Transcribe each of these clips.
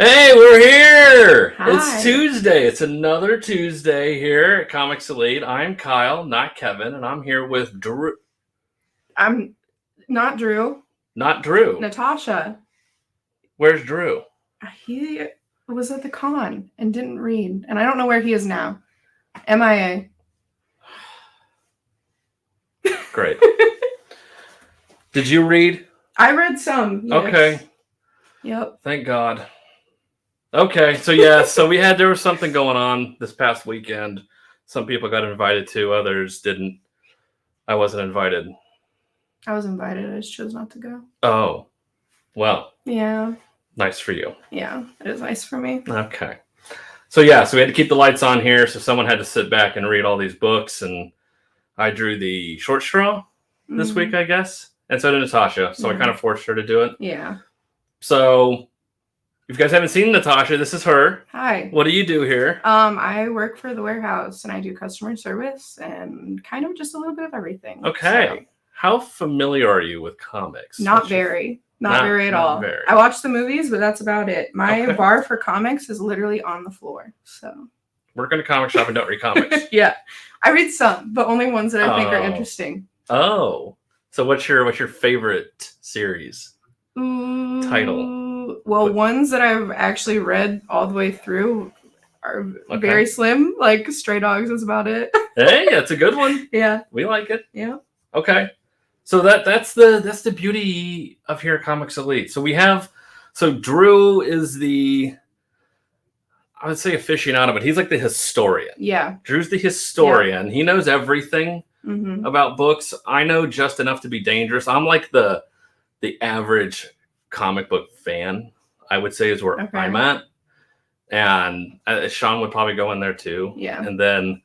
Hey, we're here! Hi. It's Tuesday. It's another Tuesday here at Comics Elite. I'm Kyle, not Kevin, and I'm here with Drew. I'm not Drew. Not Drew. Natasha. Where's Drew? He was at the con and didn't read, and I don't know where he is now. MIA. Great. Did you read? I read some. Yes. Okay. Yep. Thank God. Okay, so there was something going on this past weekend. Some people got invited to, others didn't. I wasn't invited. I was invited. I just chose not to go. Oh, well. Yeah. Nice for you. Yeah, it is nice for me. Okay. So we had to keep the lights on here, so someone had to sit back and read all these books, and I drew the short straw this week, I guess, and so did Natasha, so I kind of forced her to do it. Yeah. So, if you guys haven't seen Natasha, this is her. Hi. What do you do here? I work for the warehouse, and I do customer service and kind of just a little bit of everything. Okay. So. How familiar are you with comics? Not very at all. Very. I watch the movies, but that's about it. My bar for comics is literally on the floor. So work in a comic shop and don't read comics. Yeah, I read some, but only ones that I think are interesting. Oh, so what's your favorite series? Title? Well, ones that I've actually read all the way through are very slim. Like Stray Dogs is about it. Hey, that's a good one. Yeah, we like it. Yeah. Okay. So that's the beauty of here at Comics Elite. So Drew is I would say aficionado, but he's like the historian. Yeah. Drew's the historian. Yeah. He knows everything mm-hmm. about books. I know just enough to be dangerous. I'm like the average comic book fan, I would say, is where I'm at. And Sean would probably go in there too. Yeah. And then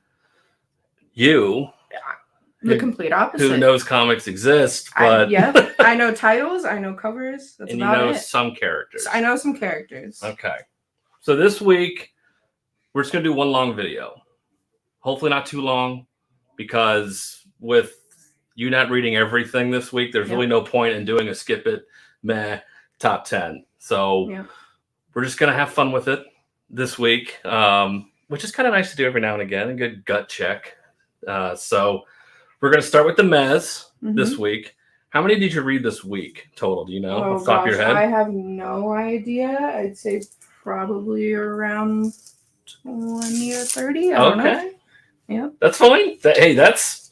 you... The complete opposite. Who knows comics exist, but... I know titles, I know covers, that's and about it. And you know some characters. I know some characters. Okay. So this week, we're just going to do one long video. Hopefully not too long, because with you not reading everything this week, there's really no point in doing a skip it, top 10. So we're just going to have fun with it this week, which is kind of nice to do every now and again, a good gut check. So... we're going to start with the Mez this week. How many did you read this week total? Do you know off the top of your head? I have no idea. I'd say probably around 20 or 30. I don't know. Yeah. That's fine. That's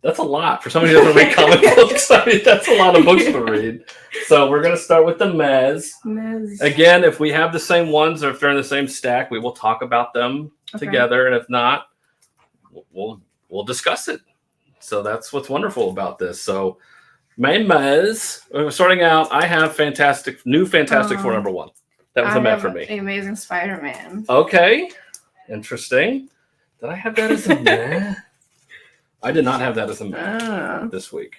a lot for somebody who doesn't read comic books. I mean, that's a lot of books to read. So we're going to start with the Mez. Again, if we have the same ones or if they're in the same stack, we will talk about them together. And if not, we'll discuss it. So that's what's wonderful about this. So my Mez, starting out, I have new Fantastic Four #1. That was a Mez for me. The Amazing Spider-Man. Okay. Interesting. Did I have that as a Mez? I did not have that as a Mez this week.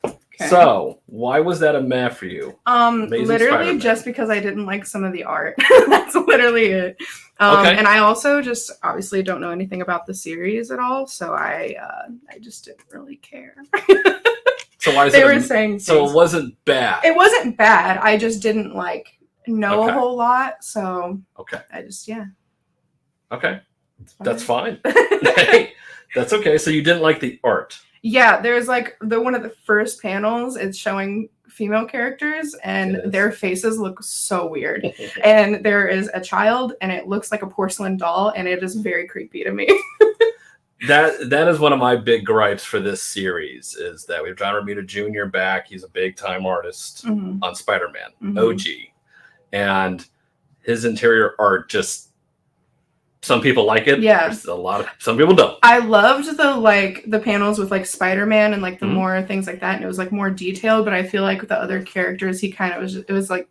Okay. So why was that a Meh for you? Literally Spider-Man. Just because I didn't like some of the art. That's literally it. And I also just obviously don't know anything about the series at all, so I just didn't really care. So why is they were saying things. So it wasn't bad. It wasn't bad. I just didn't know a whole lot, so I just Okay. That's fine. Hey, that's okay. So you didn't like the art. Yeah, there's one of the first panels, it's showing female characters and their faces look so weird. And there is a child and it looks like a porcelain doll and it is very creepy to me. That is one of my big gripes for this series is that we have John Romita Jr. back. He's a big time artist on Spider-Man, OG. And his interior art just... some people like it. Yeah. Some people don't. I loved the panels with Spider-Man and the more things like that. And it was more detailed, but I feel like with the other characters, he kind of it was I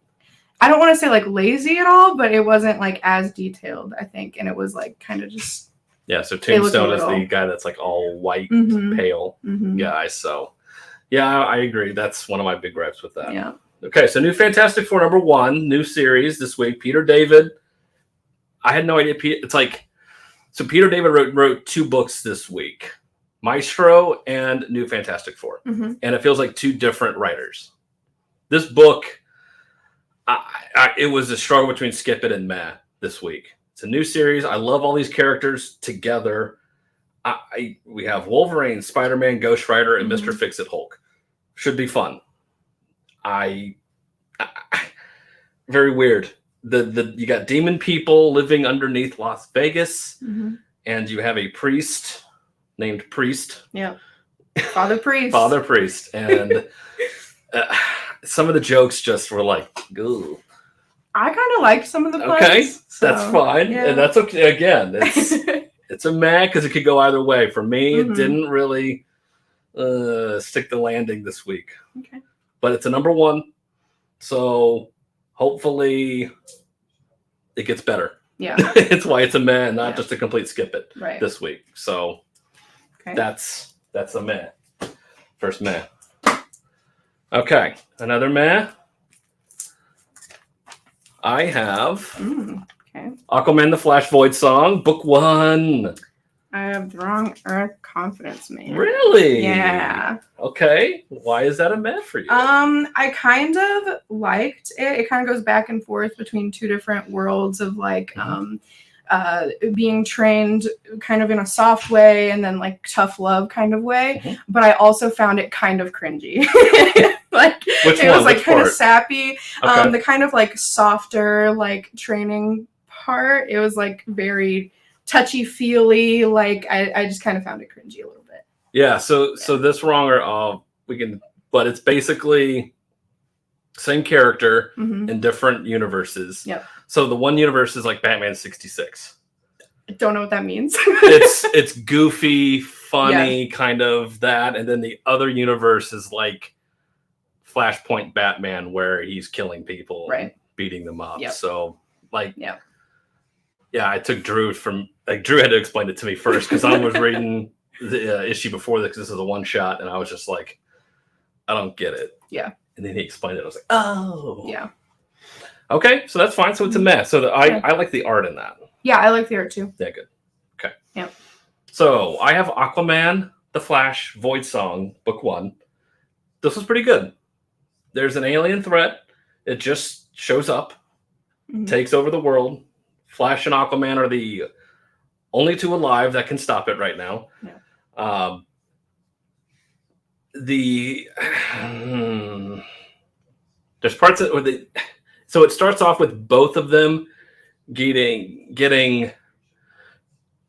don't want to say lazy at all, but it wasn't as detailed, I think. And it was kind of just. Yeah. So Tombstone is the guy that's all white, pale guy. So yeah, I agree. That's one of my big gripes with that. Yeah. Okay. So new Fantastic Four #1, new series this week. Peter David. I had no idea. It's so Peter David wrote 2 books this week, Maestro and New Fantastic Four. And it feels like 2 different writers. This book, It was a struggle between skip it and meh this week. It's a new series. I love all these characters together. We have Wolverine, Spider-Man, Ghost Rider, and Mr. Fix-It Hulk. Should be fun. Very weird. You got demon people living underneath Las Vegas, and you have a priest named Priest. Yeah, Father Priest. Father Priest, and some of the jokes just were like, ooh. I kind of liked some of the puns. Okay, so, that's fine, and that's okay. Again, it's a meh because it could go either way. For me, it didn't really stick the landing this week. Okay, but it's a number 1, so hopefully it gets better. Yeah, it's why it's a meh, not just a complete skip it this week. So that's a meh. First meh. Okay, another meh. I have Aquaman the Flash Void Song, book 1. I have the wrong Earth confidence, man. Really? Yeah. Okay. Why is that a meh for you? I kind of liked it. It kind of goes back and forth between two different worlds of like being trained kind of in a soft way and then like tough love kind of way. But I also found it kind of cringy. Like it was like kind of sappy. The kind of like softer like training part. It was like very touchy-feely. Like I just kind of found it cringy a little bit. Yeah. So this wrong or we can, but it's basically same character in different universes. Yep. So the one universe is like Batman 66. I don't know what that means. it's goofy, funny, kind of that, and then the other universe is like Flashpoint Batman, where he's killing people, and beating them up. So like, yeah, I took Drew from like Drew had to explain it to me first because I was reading the issue before this. This is a one shot, and I was just like, I don't get it. Yeah. And then he explained it. I was like, oh, yeah. Okay, so that's fine. So it's a mess. So I like the art in that. Yeah, I like the art too. Yeah, good. Okay. Yeah. So I have Aquaman, The Flash, Void Song, book 1. This was pretty good. There's an alien threat. It just shows up, takes over the world. Flash and Aquaman are the only two alive that can stop it right now. Yeah. There's parts of so it starts off with both of them getting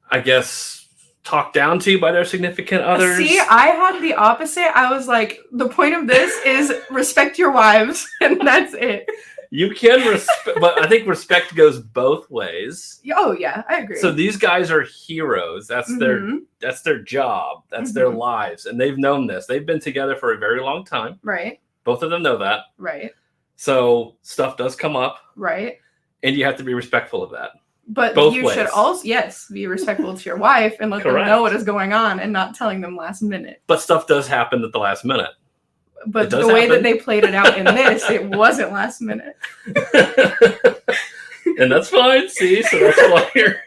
I guess talked down to by their significant others. See, I had the opposite. I was like, the point of this is respect your wives, and that's it. You can respect, but I think respect goes both ways. Oh yeah, I agree. So these guys are heroes. That's their job. That's their lives, and they've known this. They've been together for a very long time. Right. Both of them know that. Right. So stuff does come up. Right. And you have to be respectful of that. But both you should also, be respectful to your wife and let them know what is going on and not telling them last minute. But stuff does happen at the last minute. But the way that they played it out in this, it wasn't last minute. And that's fine. See, so that's why you're.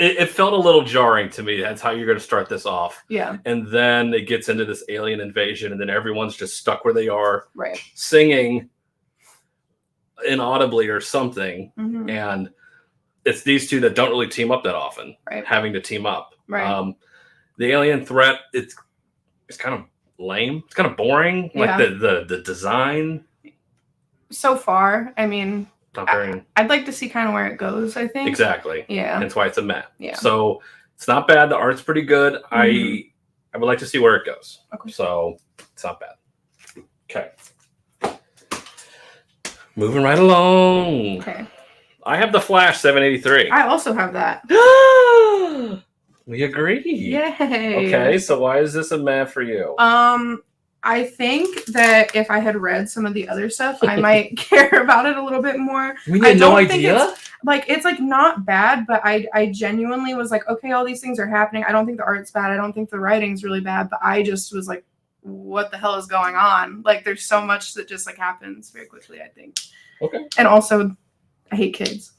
It felt a little jarring to me. That's how you're going to start this off. Yeah. And then it gets into this alien invasion, and then everyone's just stuck where they are, singing inaudibly or something. And it's these two that don't really team up that often, having to team up. Right. The alien threat, it's kind of lame. It's kind of boring. Yeah. Like the design. So far, I mean, I'd like to see kind of where it goes, I think. Exactly. Yeah. That's why it's a meh. Yeah. So it's not bad. The art's pretty good. I would like to see where it goes. Okay. So it's not bad. Okay. Moving right along. Okay. I have the Flash 783. I also have that. We agree. Yay. Okay, so why is this a meh for you? I think that if I had read some of the other stuff, I might care about it a little bit more. We had no idea? It's like not bad, but I genuinely was like, okay, all these things are happening. I don't think the art's bad. I don't think the writing's really bad, but I just was like, what the hell is going on? Like, there's so much that just like happens very quickly, I think. Okay. And also, I hate kids.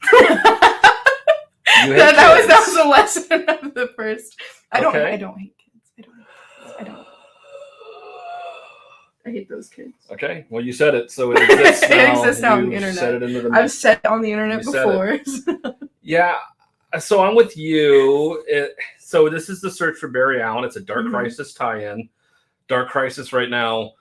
That was a lesson of the first. I don't hate kids. I don't. I hate those kids. Okay, well, you said it, so it exists now. It exists now on the You internet. said it into the I've said it on the internet You said before. Yeah, so I'm with you. So this is the search for Barry Allen. It's a Dark Crisis tie-in. Dark Crisis right now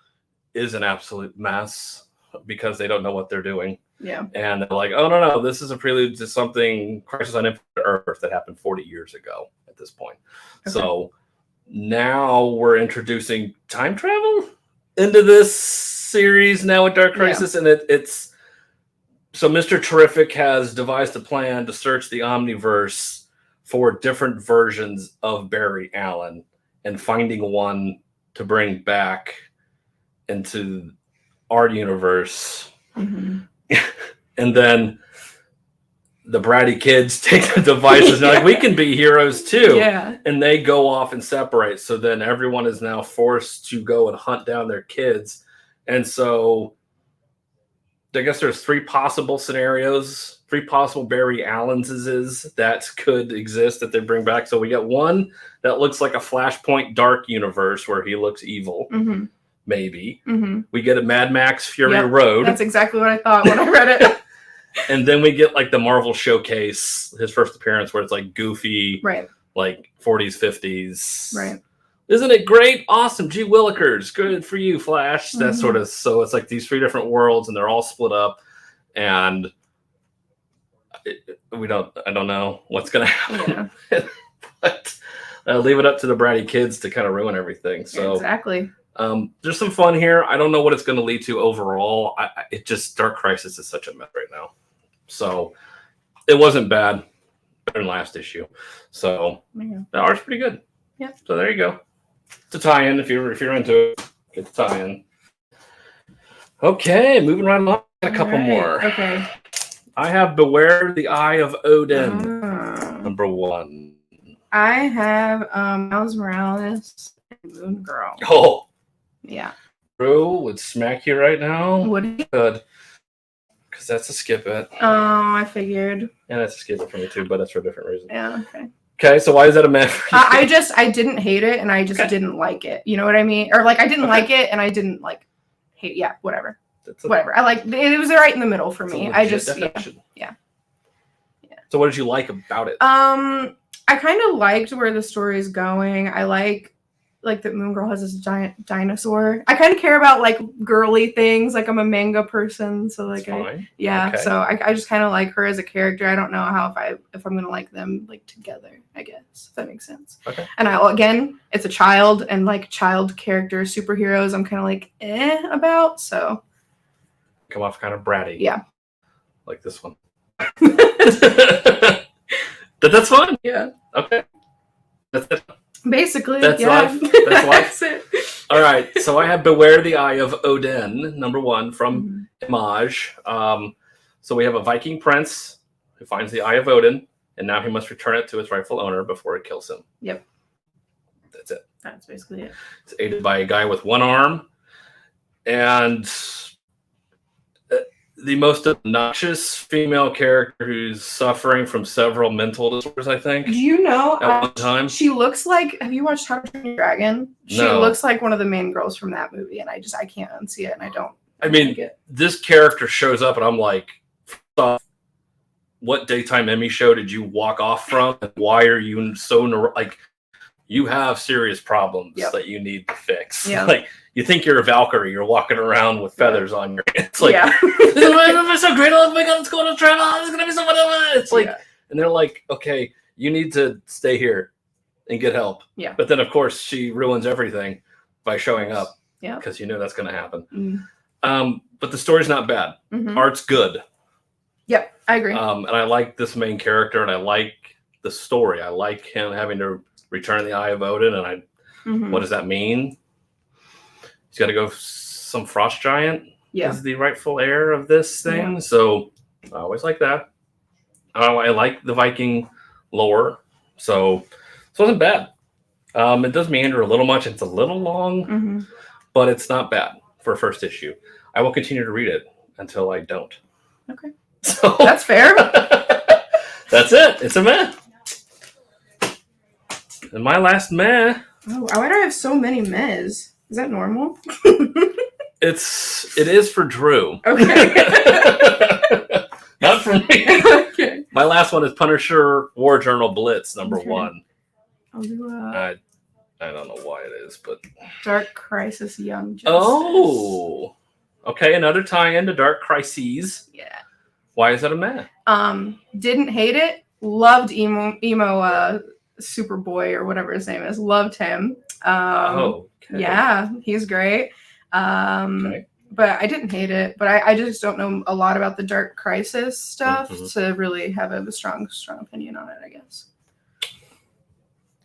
is an absolute mess because they don't know what they're doing. Yeah. And they're like, oh, no, this is a prelude to something, Crisis on Infinite Earth, that happened 40 years ago at this point. Okay. So now we're introducing time travel into this series now with Dark Crisis. Yeah. And it's so Mr. Terrific has devised a plan to search the Omniverse for different versions of Barry Allen and finding one to bring back into our universe. Mm-hmm. And then the bratty kids take the devices and they're like, we can be heroes too. Yeah. And they go off and separate. So then everyone is now forced to go and hunt down their kids. And so I guess there's 3 possible scenarios, 3 possible Barry Allens that could exist that they bring back. So we got one that looks like a Flashpoint Dark universe where he looks evil. Mm-hmm. Maybe. Mm-hmm. We get a Mad Max Fury Road. That's exactly what I thought when I read it. And then we get like the Marvel Showcase, his first appearance, where it's like goofy, right? Like 40s, 50s. Right. Isn't it great? Awesome. Gee Willikers. Good for you, Flash. Mm-hmm. That sort of, so it's like these 3 different worlds and they're all split up. And I don't know what's going to happen. Yeah. But I'll leave it up to the bratty kids to kind of ruin everything. So exactly. There's some fun here. I don't know what it's going to lead to overall. It just, Dark Crisis is such a mess right now. So it wasn't bad. Better than last issue. So the art's pretty good. Yeah. So there you go. It's a tie-in if you're into it. Get the tie-in. Okay, moving right along. Got a couple more. Okay. I have Beware the Eye of Odin. Number 1. I have Miles Morales and Moon Girl. Oh. Yeah. Drew would smack you right now. Would he? Good. Because that's a skip it. Oh, I figured. And that's a skip it for me too, but that's for a different reason. Yeah, okay. Okay, so why is that a mess for you? I didn't hate it and I just didn't like it. You know what I mean? Or like I didn't like it and I didn't like hate. Yeah, whatever. Whatever. I like it was right in the middle for me. I just yeah. So what did you like about it? I kind of liked where the story is going. I like that Moon Girl has this giant dinosaur. I kind of care about like girly things. Like I'm a manga person, so like so I just kind of like her as a character. I don't know if I'm gonna like them like together. I guess if that makes sense. Okay. And it's a child and like child character superheroes. I'm kind of like about so. Come off kind of bratty. Yeah. Like this one. That's fun. Yeah. Okay. That's it. Basically, that's life. That's life. That's it. All right. So I have Beware the Eye of Odin, number 1 from Image. So we have a Viking prince who finds the Eye of Odin, and now he must return it to its rightful owner before it kills him. Yep. That's it. That's basically it. It's aided by a guy with 1 arm, and the most obnoxious female character who's suffering from several mental disorders, I think. Do you know? At one time. She looks like, have you watched How to Train Your Dragon? She looks like one of the main girls from that movie, and I can't unsee it, and I don't. This character shows up, and I'm like, what daytime Emmy show did you walk off from? And why are you so, like, you have serious problems that you need to fix. Yeah. Like, you think you're a Valkyrie, you're walking around with feathers on your head. It's like, this is so great. Oh my God, let's go on a travel. It's going to be so fun. It's like, and they're like, okay, you need to stay here and get help. Yeah. But then, of course, she ruins everything by showing up. Yeah. Because you know that's going to happen. But the story's not bad. Art's good. Yep, I agree. And I like this main character, and I like the story. I like him having to return the Eye of Odin, and what does that mean? He's got to go. Some frost giant is the rightful heir of this thing. Yeah. So I always like that. I like the Viking lore, so it wasn't bad. It does meander a little much. It's a little long, but it's not bad for a first issue. I will continue to read it until I don't. Okay, so that's fair. That's it. It's a meh. And my last meh. Oh, why do I have so many mehs? Is that normal? It is for Drew. Okay. Not for me. Okay. My last one is Punisher War Journal Blitz #1. I'll do I don't know why it is, but Dark Crisis Young Justice. Oh, okay, another tie-in to Dark Crises. Yeah. Why is that a meh? Didn't hate it. Loved emo Superboy or whatever his name is. Loved him. Okay. Yeah, he's great. Okay. But I didn't hate it. But I just don't know a lot about the Dark Crisis stuff to really have a strong opinion on it, I guess.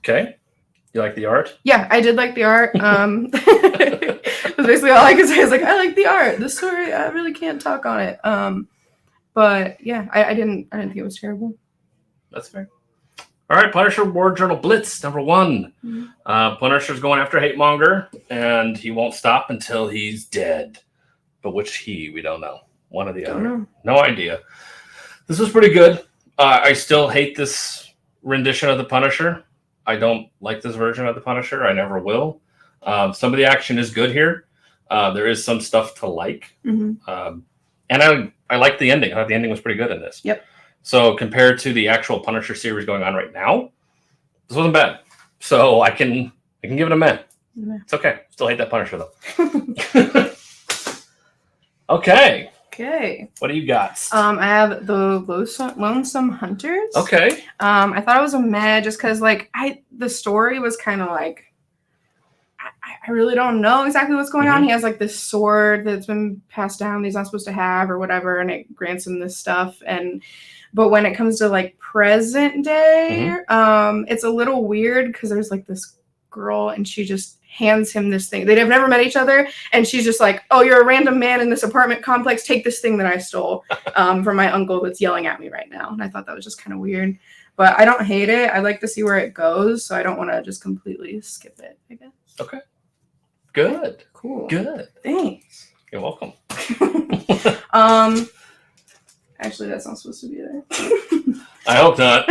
Okay. You like the art? Yeah, I did like the art. That's basically all I could say. Is like, I like the art. The story, I really can't talk on it. But yeah, I didn't think it was terrible. That's fair. All right, Punisher War Journal Blitz #1. Punisher's going after Hate Monger, and he won't stop until he's dead. But which he, we don't know. One or the other. Know. No idea. This was pretty good. I still hate this rendition of the Punisher. I don't like this version of the Punisher. I never will. Some of the action is good here. There is some stuff to like. And I like the ending. I thought the ending was pretty good in this. Yep. So compared to the actual Punisher series going on right now, this wasn't bad. So I can give it a meh. It's okay. Still hate that Punisher though. Okay. Okay. What do you got? I have the Lonesome Hunters. Okay. I thought it was a meh just because like the story was kind of like I really don't know exactly what's going on. He has like this sword that's been passed down that he's not supposed to have or whatever, and it grants him this stuff. But when it comes to like present day, it's a little weird because there's like this girl and she just hands him this thing. They've never met each other, and she's just like, "Oh, you're a random man in this apartment complex. Take this thing that I stole from my uncle that's yelling at me right now." And I thought that was just kind of weird, but I don't hate it. I like to see where it goes, so I don't want to just completely skip it, I guess. Okay. Good. Cool. Good. Thanks. You're welcome. Actually, that's not supposed to be there. I hope not.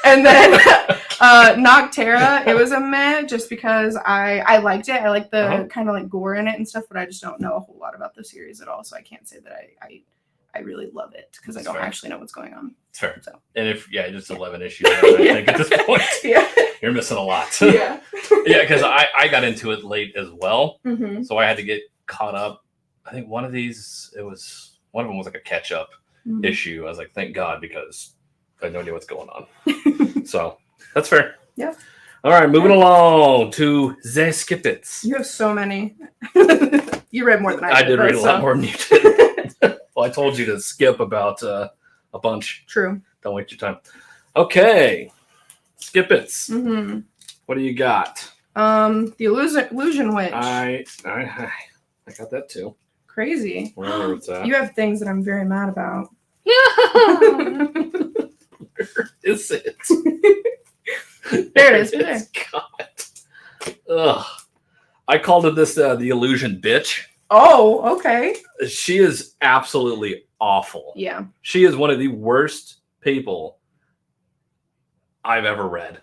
And then Nocterra, it was a meh just because I liked it. I like the kind of like gore in it and stuff, but I just don't know a whole lot about the series at all, so I can't say that I really love it because I don't actually know what's going on. It's fair. So. And if just 11 issues, I think at this point, you're missing a lot. Yeah. Yeah, because I got into it late as well, so I had to get caught up. I think one of them was like a catch up issue. I was like, thank God, because I had no idea what's going on. So that's fair. Yeah. All right, moving along to the Skippets. You have so many. You read more than I did read a lot more than you did. Well, I told you to skip about a bunch. True. Don't waste your time. Okay. Skippets. What do you got? The Illusion Witch. I got that too. Crazy. Where it's at. You have things that I'm very mad about. Where is it? There it is. There. God. Ugh. I called it the Illusion Bitch. Oh, okay. She is absolutely awful. Yeah. She is one of the worst people I've ever read.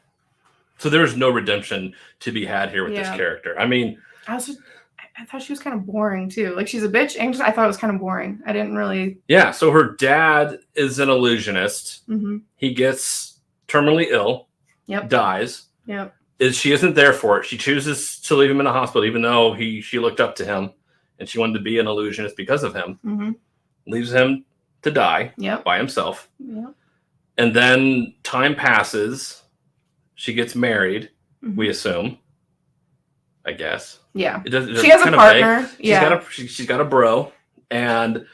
So there's no redemption to be had here with this character. I mean, I thought she was kind of boring too. Like she's a bitch, and I thought it was kind of boring. I didn't really. Yeah. So her dad is an illusionist. He gets terminally ill. Yep. Dies. Yep. She isn't there for it. She chooses to leave him in the hospital, even though she looked up to him and she wanted to be an illusionist because of him. Leaves him to die by himself. Yep. And then time passes. She gets married, we assume. I guess. Yeah. She has a partner. She's got a bro, and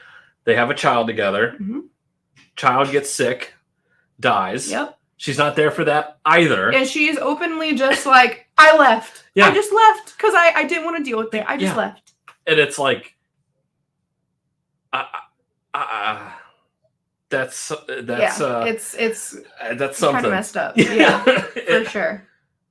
they have a child together. Child gets sick, dies. Yep. She's not there for that either. And she's openly just like, I left. Yeah. I just left because I didn't want to deal with it. I just left. And it's like, that's something kind of messed up. Yeah, for sure.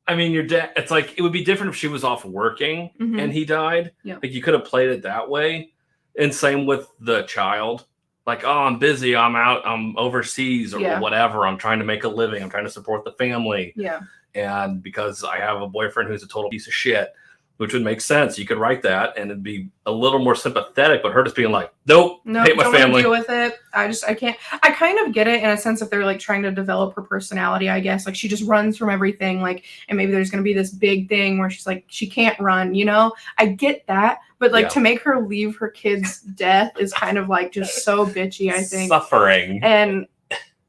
I mean, your dad. It's like it would be different if she was off working and he died. Yep. Like you could have played it that way. And same with the child. Like, oh, I'm busy. I'm out. I'm overseas or whatever. I'm trying to make a living. I'm trying to support the family. Yeah. And because I have a boyfriend who's a total piece of shit, which would make sense. You could write that and it'd be a little more sympathetic, but her just being like, nope, hate my don't family. deal with it. I can't. I kind of get it in a sense if they're like trying to develop her personality, I guess. Like she just runs from everything, like, and maybe there's going to be this big thing where she's like, she can't run, you know? I get that. But like to make her leave her kid's death is kind of like just so bitchy, I think. Suffering. And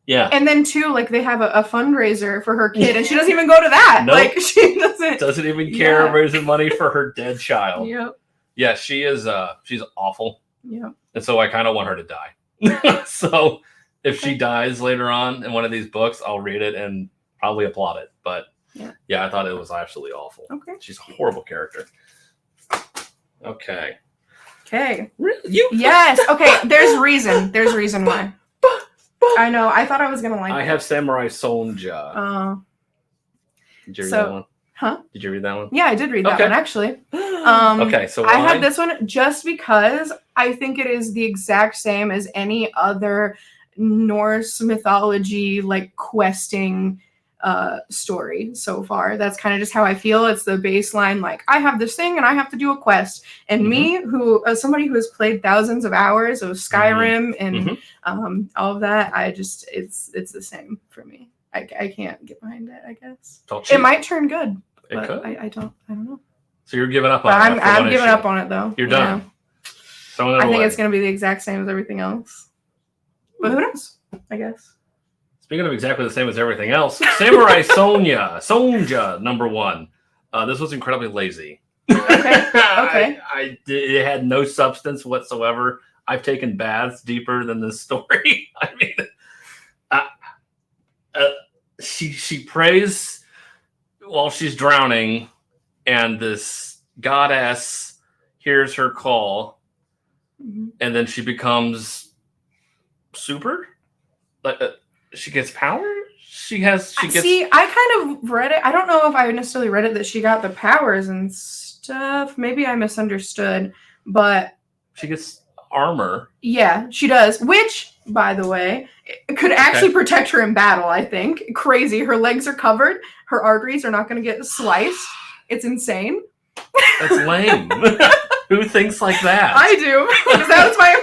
yeah. And then too, like they have a fundraiser for her kid and she doesn't even go to that. Nope. Like she doesn't even care raising money for her dead child. Yep. Yeah, she is she's awful. Yep. And so I kind of want her to die. So if she dies later on in one of these books, I'll read it and probably applaud it. But yeah, I thought it was absolutely awful. Okay. She's a horrible character. Okay. Really? You? Yes. Okay. There's reason. There's reason why. I know. I thought I was gonna like. I have Samurai Sonia. Did you read that one? Huh? Did you read that one? Yeah, I did read that one actually. Okay, so why? I had this one just because I think it is the exact same as any other Norse mythology like questing story so far. That's kind of just how I feel. It's the baseline, like I have this thing and I have to do a quest. And me, who as somebody who has played thousands of hours of Skyrim and all of that, I just it's the same for me. I can't get behind it, I guess. It might turn good. But could. I don't know. So you're giving up on it. I'm giving up on it though. You're done. Yeah. I think it's gonna be the exact same as everything else. But who knows? I guess. Speaking of exactly the same as everything else, Samurai Sonia #1. This was incredibly lazy. Okay. It had no substance whatsoever. I've taken baths deeper than this story. I mean, she prays while she's drowning, and this goddess hears her call, and then she becomes super. She gets power. She gets. See, I kind of read it. I don't know if I necessarily read it that she got the powers and stuff. Maybe I misunderstood, but she gets armor. Yeah, she does. Which, by the way, could actually protect her in battle. I think crazy. Her legs are covered. Her arteries are not going to get sliced. It's insane. That's lame. Who thinks like that? I do. That's why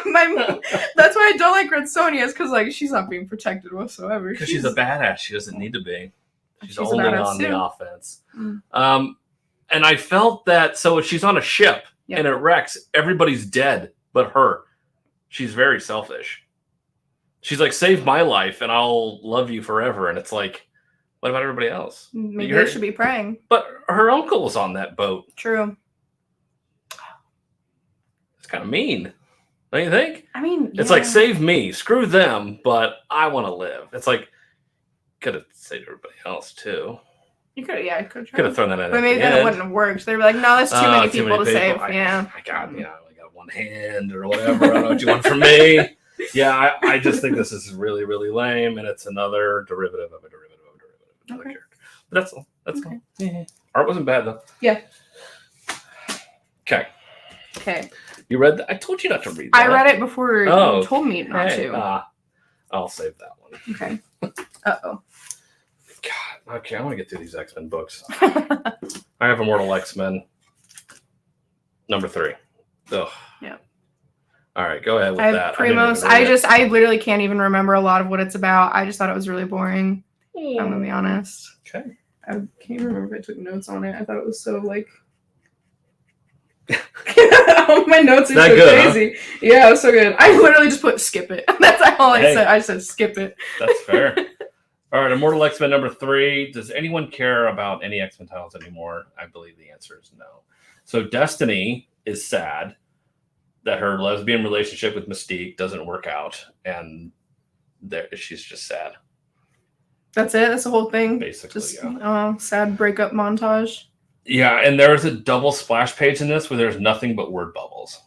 that's why I don't like Red Sonia, is because like she's not being protected whatsoever. Because she's a badass. She doesn't need to be. She's only on the offense. And I felt that. So she's on a ship and it wrecks. Everybody's dead but her. She's very selfish. She's like, save my life and I'll love you forever. And it's like, what about everybody else? Maybe they should be praying. But her uncle was on that boat. True. It's kind of mean, don't you think? I mean, it's like, save me, screw them, but I want to live. It's like, could have saved everybody else too. You could, could have thrown that in. But maybe then it wouldn't have worked. They'd be like, no, that's too many people to save. I got, I got one hand or whatever. I don't know what you want from me. Yeah, I just think this is really, really lame, and it's another derivative of a derivative of a derivative of another character. But that's all. That's all. Yeah. Art wasn't bad though. Yeah. Okay. Okay. You read that? I told you not to read that. I read it before you told me not to. I'll save that one. Okay. Uh-oh. God. Okay, I want to get through these X-Men books. I have Immortal XMen #3. Ugh. Yeah. All right, go ahead with I have that. Primos. I literally can't even remember a lot of what it's about. I just thought it was really boring. I'm gonna be honest. Okay. I can't even remember if I took notes on it. I thought it was so like. All my notes are so crazy. Huh? Yeah, it was so good. I literally just put skip it. That's all I said. I said skip it. That's fair. All right, Immortal XMen #3. Does anyone care about any X-Men titles anymore? I believe the answer is no. So Destiny is sad that her lesbian relationship with Mystique doesn't work out, and she's just sad. That's it? That's the whole thing? Basically, just, sad breakup montage. Yeah, and there's a double splash page in this where there's nothing but word bubbles.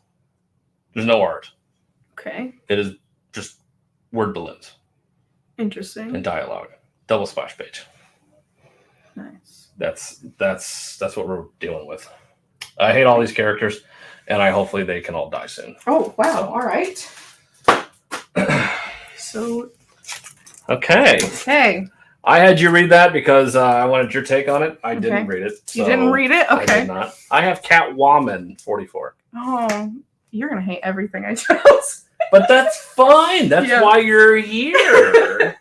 There's no art. Okay. It is just word balloons. Interesting. And dialogue. Double splash page. Nice. That's what we're dealing with. I hate all these characters, and hopefully they can all die soon. Oh, wow. So. All right. So. Okay. Okay. I had you read that because I wanted your take on it. I didn't read it. You didn't read it? Okay. I did not. I have Catwoman 44. Oh, you're going to hate everything I chose. But that's fine. That's why you're here.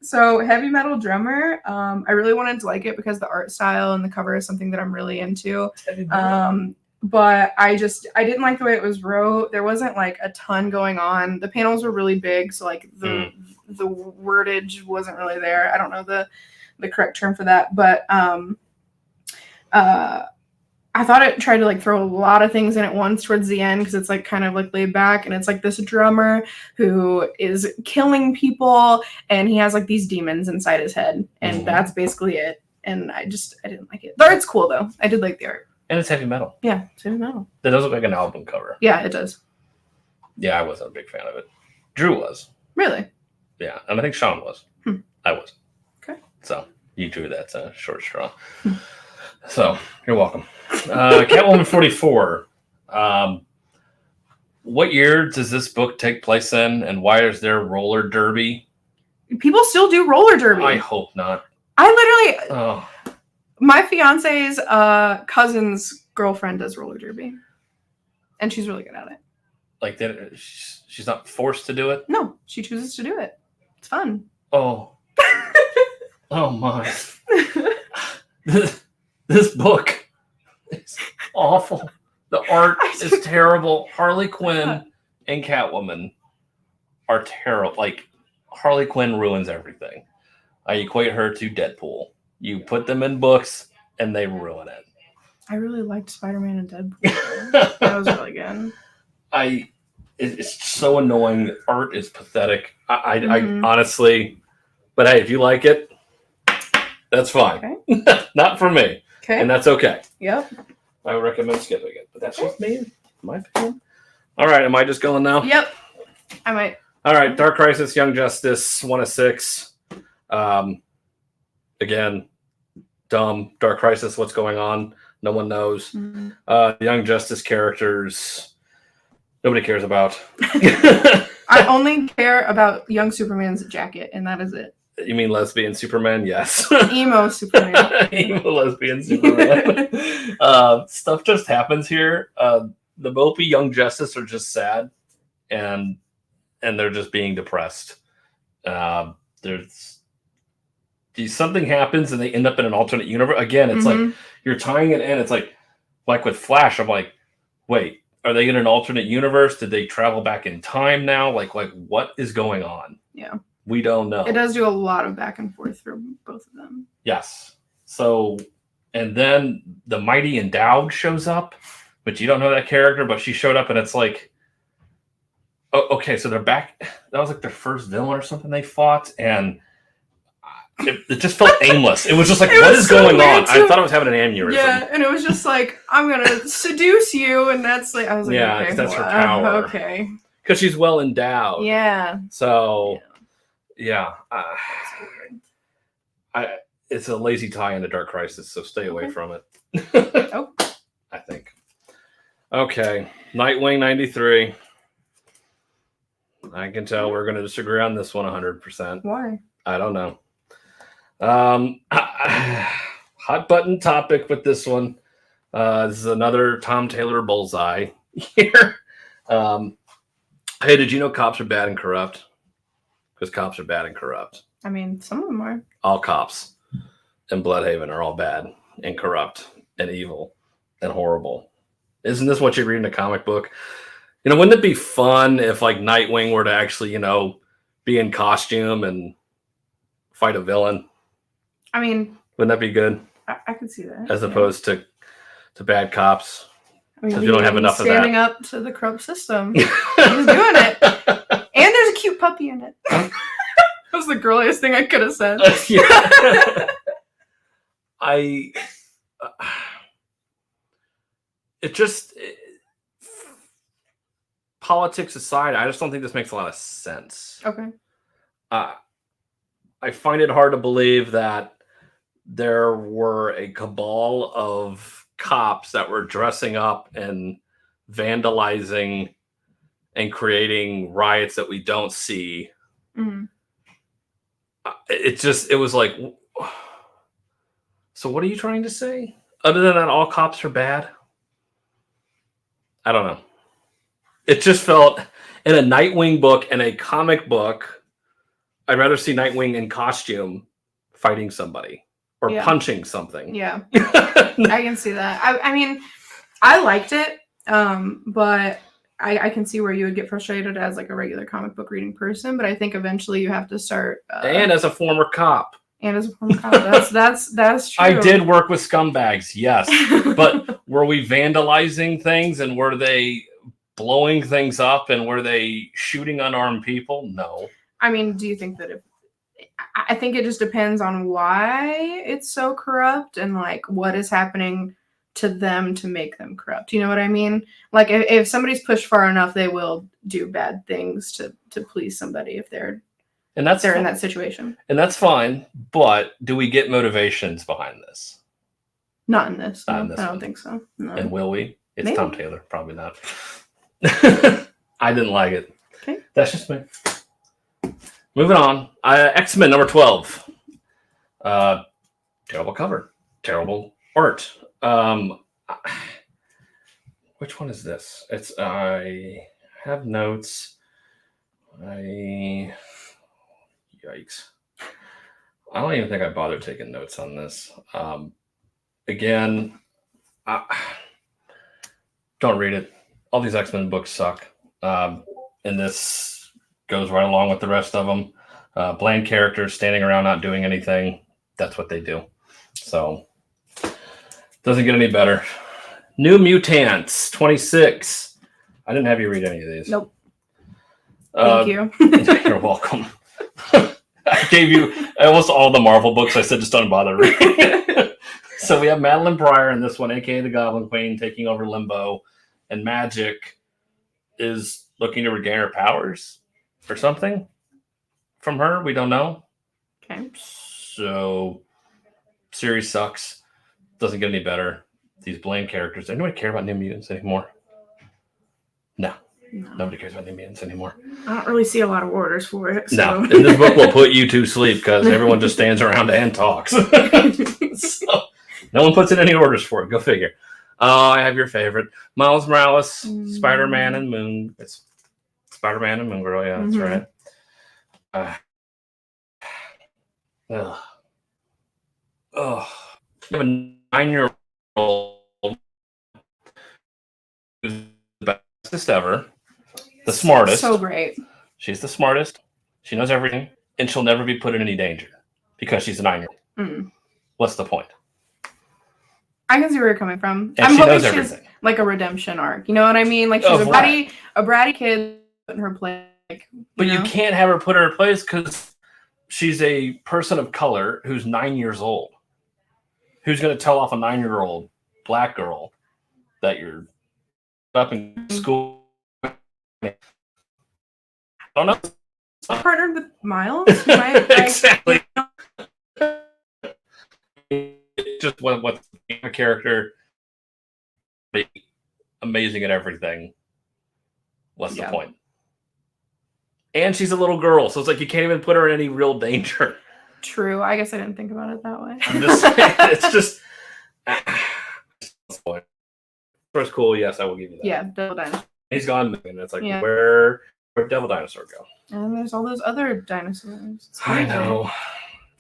So Heavy Metal Drummer, I really wanted to like it because the art style and the cover is something that I'm really into. But I didn't like the way it was wrote. There wasn't like a ton going on. The panels were really big, so like the wordage wasn't really there. I don't know the correct term for that, but I thought it tried to like throw a lot of things in at once towards the end because it's like kind of like laid back, and it's like this drummer who is killing people and he has like these demons inside his head, and that's basically it. And I didn't like it. The art's cool though. I did like the art. And it's heavy metal. Yeah, it's heavy metal. That does look like an album cover. Yeah, it does. Yeah, I wasn't a big fan of it. Drew was. Really? Yeah, and I think Sean was. I was. Okay. So you drew that short straw. So you're welcome. Catwoman 44. What year does this book take place in, and why is there roller derby? People still do roller derby. I hope not. I literally, my fiance's cousin's girlfriend does roller derby, and she's really good at it. Like that, she's not forced to do it? No, she chooses to do it. It's fun. Oh. Oh my. This book is awful. The art is terrible. Harley Quinn and Catwoman are terrible. Like, Harley Quinn ruins everything. I equate her to Deadpool. You put them in books, and they ruin it. I really liked Spider-Man and Deadpool. That was really good. It's so annoying. The art is pathetic. I honestly, but hey, if you like it, that's fine. Okay. Not for me. Okay. And that's okay. Yep. I would recommend skipping it, but that's just me, my opinion. All right, am I just going now? Yep. I might. All right, Dark Crisis, Young Justice, 1 of 6. Again, dumb. Dark Crisis, what's going on? No one knows. Young Justice characters, nobody cares about. I only care about young Superman's jacket, and that is it. You mean lesbian Superman? Yes. Emo Superman. Emo lesbian Superman. Stuff just happens here. The mopey Young Justice are just sad, and they're just being depressed. Something happens, and they end up in an alternate universe. Again, it's like you're tying it in. It's like with Flash. I'm like, wait, are they in an alternate universe? Did they travel back in time now? Like what is going on? Yeah. We don't know. It does do a lot of back and forth for both of them. Yes. So, and then the Mighty Endowed shows up, but you don't know that character, but she showed up, and it's like, oh, okay, so they're back. That was like their first villain or something they fought, and it just felt aimless. It was just like, what is going on? I thought I was having an aneurysm. Yeah, and it was just like, I'm going to seduce you, and that's like, I was like, yeah, okay, that's her power. Okay. Because she's well endowed. Yeah. So... Yeah, it's a lazy tie into Dark Crisis, so stay away from it. I think. Okay, Nightwing 93. I can tell we're going to disagree on this one 100%. Why? I don't know. Hot button topic with this one. This is another Tom Taylor bullseye here. Hey, did you know cops are bad and corrupt? Because cops are bad and corrupt. I mean, some of them are. All cops in Bloodhaven are all bad and corrupt and evil and horrible. Isn't this what you read in a comic book? Wouldn't it be fun if like Nightwing were to actually, be in costume and fight a villain? I mean, wouldn't that be good? I could see that. As opposed to bad cops. I mean, we don't have enough of that. Standing up to the corrupt system. He's doing it. And there's a cute puppy in it. That was the girliest thing I could have said. Politics aside, I just don't think this makes a lot of sense. Okay. I find it hard to believe that there were a cabal of cops that were dressing up and vandalizing and creating riots that we don't see. it was like, so what are you trying to say? Other than that, all cops are bad? I don't know. It just felt, in a Nightwing book and a comic book, I'd rather see Nightwing in costume fighting somebody or punching something. Yeah. I can see that. I mean, I liked it, but I can see where you would get frustrated as like a regular comic book reading person, but I think eventually you have to start. And as a former cop. And as a former cop, that's true. I did work with scumbags, yes, but were we vandalizing things and were they blowing things up and were they shooting unarmed people? No. I mean, do you think that I think it just depends on why it's so corrupt and like what is happening to them to make them corrupt. You know what I mean? Like if somebody's pushed far enough, they will do bad things to please somebody if they're in that situation. And that's fine. But do we get motivations behind this? Not in this. Not no, in this I don't one. think so. No. And will we? It's Maybe. Tom Taylor. Probably not. I didn't like it. Okay. That's just me. Moving on. X-Men number 12. Terrible cover. Terrible art. Which one is this? I have notes. Yikes. I don't even think I bothered taking notes on this. Again, don't read it. All these X-Men books suck. And this goes right along with the rest of them. Bland characters standing around not doing anything. That's what they do. So, doesn't get any better. New Mutants, 26. I didn't have you read any of these. Nope. Thank you. You're welcome. I gave you almost all the Marvel books. I said just don't bother reading. So we have Madeline Pryor in this one, aka the Goblin Queen, taking over Limbo, and Magic is looking to regain her powers or something from her. We don't know. Okay. So series sucks. Doesn't get any better. These blame characters. Does anybody care about New Mutants anymore? No. Nobody cares about New Mutants anymore. I don't really see a lot of orders for it. So. No, and this book will put you to sleep because everyone just stands around and talks. So, no one puts in any orders for it. Go figure. I have your favorite. Miles Morales, Spider-Man and Moon. It's Spider-Man and Moon Girl. Yeah, that's right. You have a 9-year-old who's the bestest ever. The smartest. So great. She's the smartest. She knows everything. And she'll never be put in any danger because she's a 9-year-old. What's the point? I can see where you're coming from. And I'm she knows hoping everything. She's like a redemption arc. You know what I mean? Like she's a bratty kid put in her place. Like, but you can't have her put in her place because she's a person of color who's 9 years old. Who's going to tell off a 9-year-old black girl that you're up in school? I don't know. Partnered with Miles, right? Exactly. Just what's a character amazing at everything. What's the point? And she's a little girl, so it's like you can't even put her in any real danger. True. I guess I didn't think about it that way. It's just. First, cool. Yes, I will give you that. Yeah, Devil Dinosaur. He's gone, and it's like where'd Devil Dinosaur go? And there's all those other dinosaurs. I know.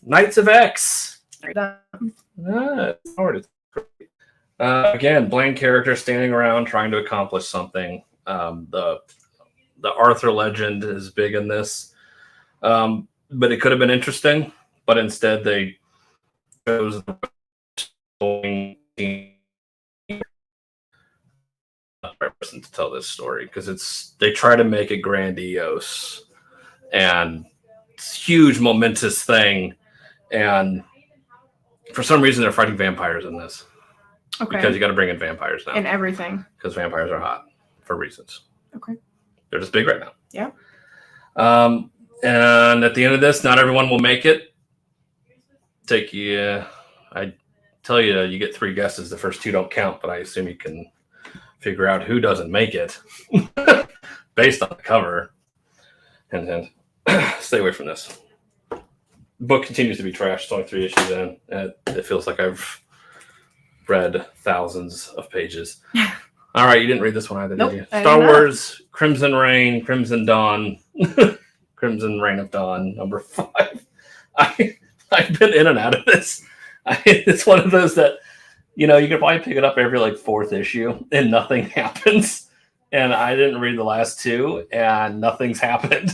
Knights of X. Again, bland character standing around trying to accomplish something. The Arthur legend is big in this, but it could have been interesting. But instead, they chose the person to tell this story because they try to make it grandiose and it's huge, momentous thing, and for some reason they're fighting vampires in this. Okay. Because you got to bring in vampires now. And everything. Because vampires are hot for reasons. Okay. They're just big right now. Yeah. And at the end of this, not everyone will make it. I tell you, you get 3 guesses. The first 2 don't count, but I assume you can figure out who doesn't make it based on the cover. And stay away from this. book continues to be trash. It's only 3 issues in, and it feels like I've read thousands of pages. All right, you didn't read this one either, Nope, did you? I Star did not. Wars, Crimson Reign, Crimson Dawn, Crimson Reign of Dawn, number 5. I've been in and out of this. It's one of those that, you could probably pick it up every 4th issue and nothing happens. And I didn't read the last 2 and nothing's happened.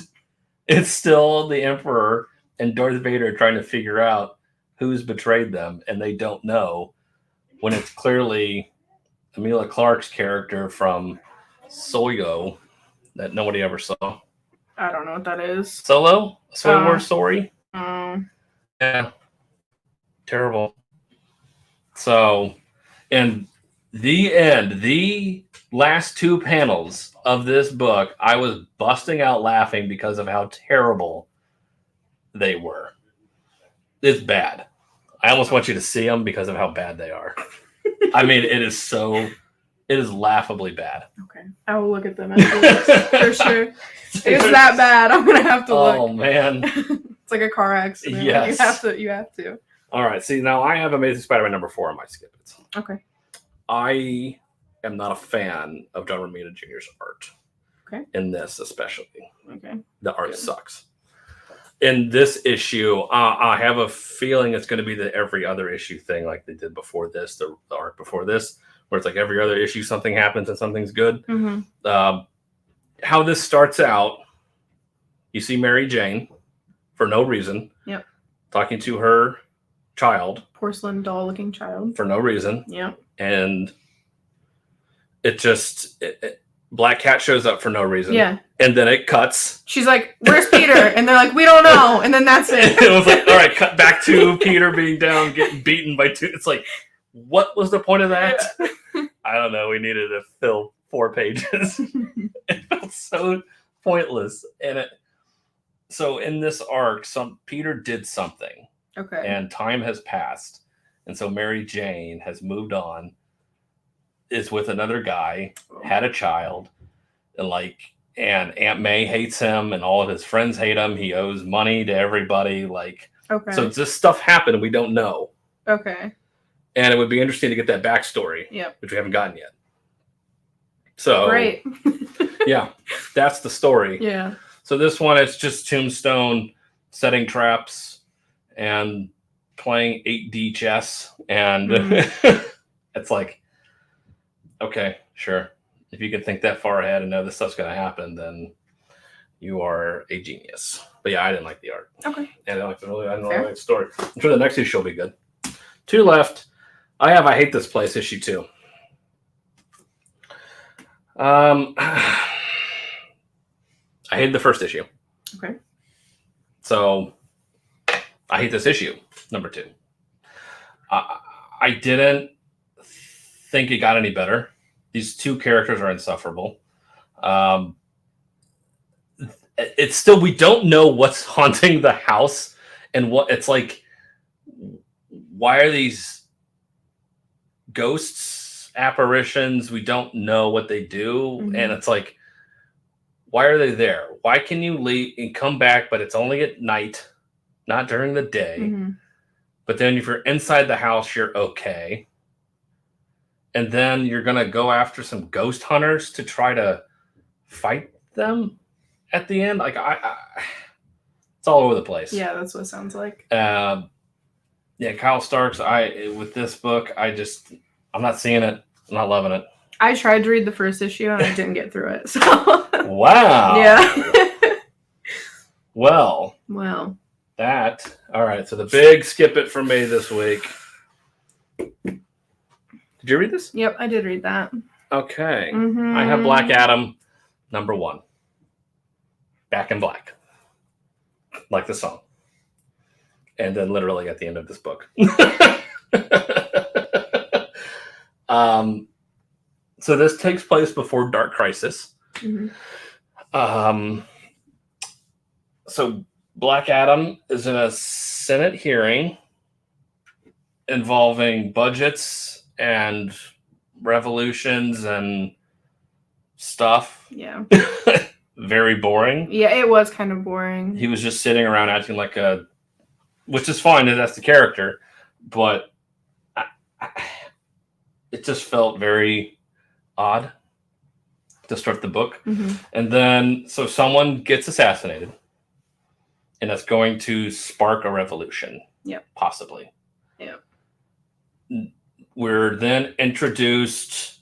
It's still the Emperor and Darth Vader trying to figure out who's betrayed them, and they don't know, when it's clearly Emilia Clarke's character from Solo that nobody ever saw. I don't know what that is. Solo? Solo Wars Story? Oh. Yeah. Terrible. So, and the end, the last 2 panels of this book, I was busting out laughing because of how terrible they were. It's bad. I almost want you to see them because of how bad they are. I mean, it is laughably bad. Okay. I will look at them afterwards, for sure. If it's that bad, I'm going to have to look. Oh, man. It's like a car accident. Yes. You have to. All right. See, now I have Amazing Spider-Man number 4 on my skip it. Okay. I am not a fan of John Romita Jr.'s art. Okay. In this, especially. Okay. The art sucks. In this issue, I have a feeling it's going to be the every other issue thing like they did before this, the art before this, where it's like every other issue something happens and something's good. Mm-hmm. How this starts out, you see Mary Jane for no reason. Yep. Talking to her child. Porcelain doll-looking child. For no reason. Yep. And it just... Black Cat shows up for no reason. Yeah. And then it cuts. She's like, where's Peter? And they're like, we don't know. And then that's it. It was like, all right, cut back to Peter being down, getting beaten by 2. It's like, what was the point of that? Yeah. I don't know. We needed to fill 4 pages. It felt so pointless. And so in this arc, Peter did something. Okay. And time has passed. And so Mary Jane has moved on. Is with another guy, had a child, and Aunt May hates him, and all of his friends hate him. He owes money to everybody, Okay. So this stuff happened, we don't know. Okay. And it would be interesting to get that backstory, which we haven't gotten yet. So great. Yeah, that's the story. Yeah. So this one, it's just Tombstone setting traps and playing 8D chess, and it's like. Okay, sure. If you can think that far ahead and know this stuff's going to happen, then you are a genius. But yeah, I didn't like the art. Okay. And I didn't really like the story. I'm sure the next issue will be good. 2 left. I Hate This Place, issue 2. I hated the first issue. Okay. So I hate this issue, number 2. I didn't think it got any better. These 2 characters are insufferable. It's still, we don't know what's haunting the house and what it's like. Why are these ghosts, apparitions? We don't know what they do. Mm-hmm. And it's like, why are they there? Why can you leave and come back, but it's only at night, not during the day. Mm-hmm. But then if you're inside the house, you're okay. And then you're going to go after some ghost hunters to try to fight them at the end. It's all over the place. Yeah, that's what it sounds like. Yeah, Kyle Starks, with this book, I'm not seeing it. I'm not loving it. I tried to read the first issue and I didn't get through it. So. Wow. Yeah. Well. Wow. All right. So the big skip it for me this week. Did you read this? Yep, I did read that. Okay. Mm-hmm. I have Black Adam, number 1. Back in Black. Like the song. And then literally at the end of this book. So this takes place before Dark Crisis. Mm-hmm. So Black Adam is in a Senate hearing involving budgets and revolutions and stuff. Yeah. Very boring. Yeah, it was kind of boring. He was just sitting around acting like a which is fine. That's the character, but it just felt very odd to start the book. Mm-hmm. And then, so someone gets assassinated, and that's going to spark a revolution. Yep. Possibly. Yep. We're then introduced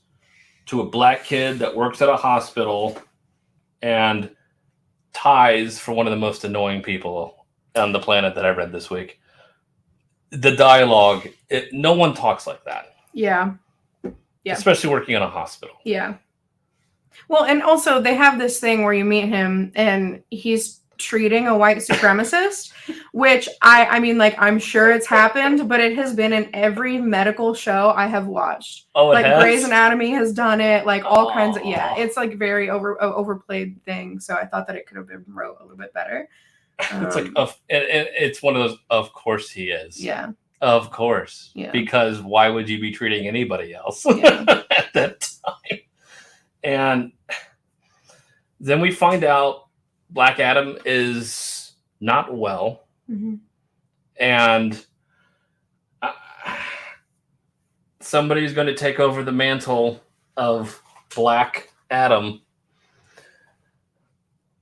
to a black kid that works at a hospital and ties for one of the most annoying people on the planet that I read this week. The dialogue, no one talks like that. Yeah. Yeah. Especially working in a hospital. Yeah. Well, and also they have this thing where you meet him and he's treating a white supremacist, which I mean, like, I'm sure it's happened, but it has been in every medical show I have watched. Oh, like has? Grey's Anatomy has done it, like all kinds of, yeah, it's like very overplayed thing. So I thought that it could have been wrote a little bit better. It's like, it's one of those, of course he is. Yeah. Of course. Yeah. Because why would you be treating anybody else Yeah. at that time? And then we find out Black Adam is not well. Mm-hmm. And somebody's going to take over the mantle of Black Adam.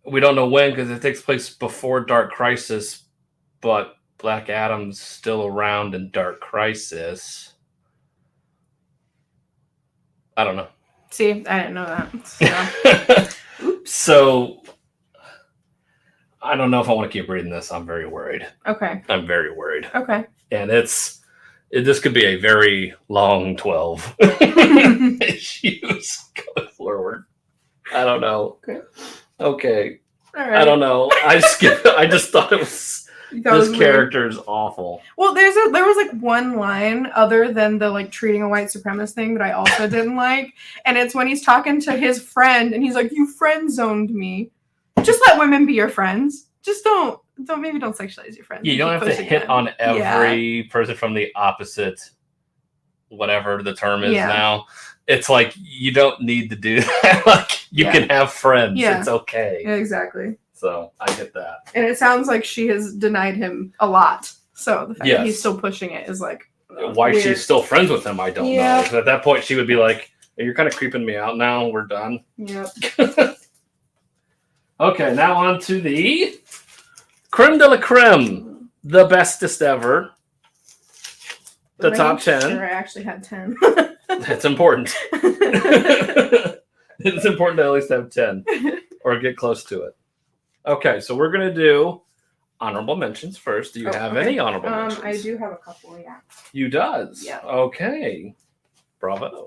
We don't know when, because it takes place before Dark Crisis, but Black Adam's still around in Dark Crisis. I don't know. See, I didn't know that. So. Oops. So I don't know if I want to keep reading this. I'm very worried. Okay. I'm very worried. Okay. And this could be a very long 12 issues going forward. I don't know. Okay. All right. I don't know. I just thought it was. This character is awful. Well, there was like one line other than the like treating a white supremacist thing that I also didn't like, and it's when he's talking to his friend and he's like, "You friend zoned me." Just let women be your friends. Just don't sexualize your friends. Yeah, you don't have to hit on every person from the opposite, whatever the term is now. It's like you don't need to do that. Like you can have friends. Yeah. It's okay. Yeah, exactly. So I get that. And it sounds like she has denied him a lot. So the fact that he's still pushing it is like why weird. She's still friends with him, I don't know. Because at that point she would be like, "You're kind of creeping me out now. We're done." Yep. Okay, now on to the creme de la creme, the bestest ever. The top 10. Sure, I actually had 10. That's important. It's important to at least have 10 or get close to it. Okay, so we're going to do honorable mentions first. Do you have any honorable mentions? I do have a couple, yeah. You does? Yeah. Okay. Bravo.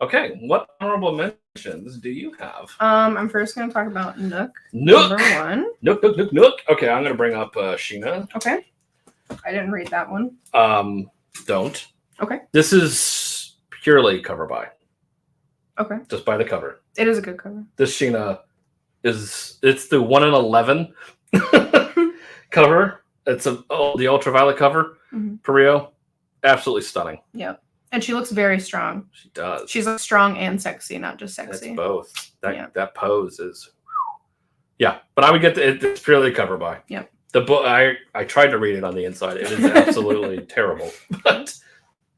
Okay, what honorable mentions do you have? I'm first going to talk about Nook. Nook. Number 1. Nook. Okay, I'm going to bring up Sheena. Okay. I didn't read that one. Don't. Okay. This is purely cover by. Okay. Just by the cover. It is a good cover. This Sheena it's the 1 in 11 cover. It's the ultraviolet cover. Mm-hmm. Perio. Absolutely stunning. Yep. And she looks very strong. She does. She's like strong and sexy, not just sexy. It's both. That pose is. Yeah, but I would get it's purely cover by. Yep. The book I tried to read it on the inside. It is absolutely terrible. But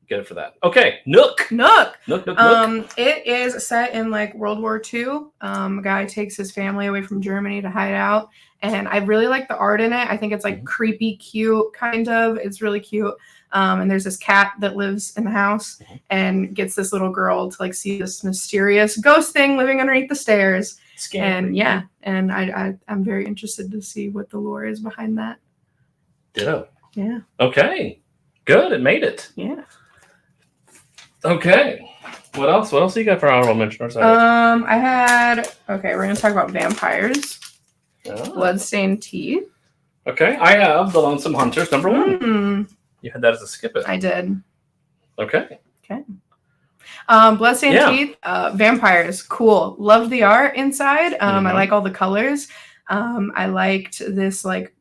get it for that. Okay, Nook. It is set in like World War II. A guy takes his family away from Germany to hide out, and I really like the art in it. I think it's like creepy, cute, kind of. It's really cute. And there's this cat that lives in the house and gets this little girl to like see this mysterious ghost thing living underneath the stairs. And I'm very interested to see what the lore is behind that. Ditto. Yeah. Okay. Good. It made it. Yeah. Okay. What else? What else do you got for honorable mention? We're gonna talk about vampires. Bloodstained Tea. Okay. I have the Lonesome Hunters, number 1. You had that as a skip it. I did. Okay. Bloodstained Tea, vampires, cool. Love the art inside. I like all the colors. I liked this like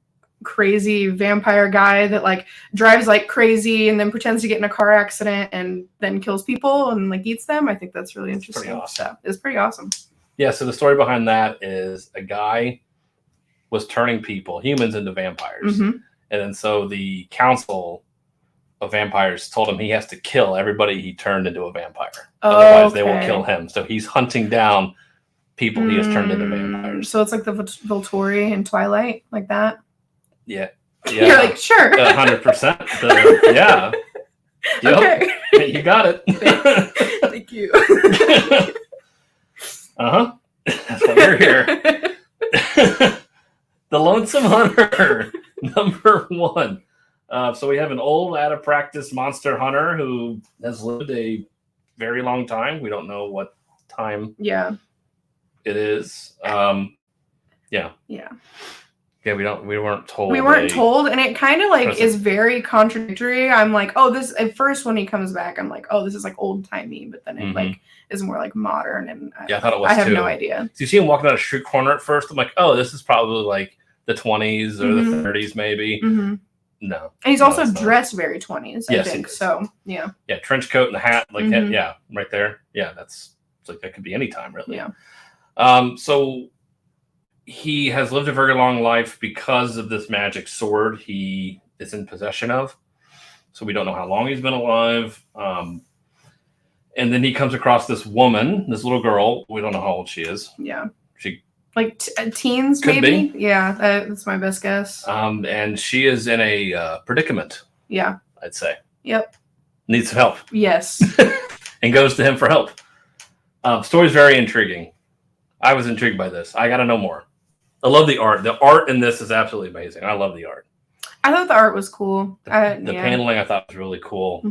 crazy vampire guy that like drives like crazy and then pretends to get in a car accident and then kills people and like eats them. I think that's really interesting. Pretty awesome. It's pretty awesome. Yeah, so the story behind that is a guy was turning humans into vampires. And And then so the council of vampires told him he has to kill everybody he turned into a vampire. Otherwise, they will kill him. So he's hunting down people he has turned into vampires. So it's like the Volturi in Twilight, like that? Yeah. You're like, sure. 100%. Yeah. Yep. Okay. You got it. Thank you. That's why you're here. The Lonesome Hunter, number 1. So we have an old, out of practice monster hunter who has lived a very long time. We don't know what time it is. Yeah, we weren't told. We weren't told, and it kind of like is very contradictory. I'm like, oh, this at first when he comes back, I'm like, oh, this is like old timey, but then it like is more like modern. And I thought it was. I have no idea. So you see him walking down a street corner at first. I'm like, oh, this is probably like the 20s or the 30s, maybe. No, and he's also dressed very 20s. I think so. Yeah, trench coat and a hat, like that, right there. Yeah, it's like that could be any time, really. Yeah. So he has lived a very long life because of this magic sword he is in possession of. So we don't know how long he's been alive. And then he comes across this woman, this little girl. We don't know how old she is. Yeah. She like teens, could maybe. Be. Yeah, that's my best guess. And she is in a predicament. Yeah. I'd say. Yep. Needs some help. Yes. And goes to him for help. Story's very intriguing. I was intrigued by this. I got to know more. I love the art. The art in this is absolutely amazing. I love the art. I thought the art was cool. The paneling I thought was really cool.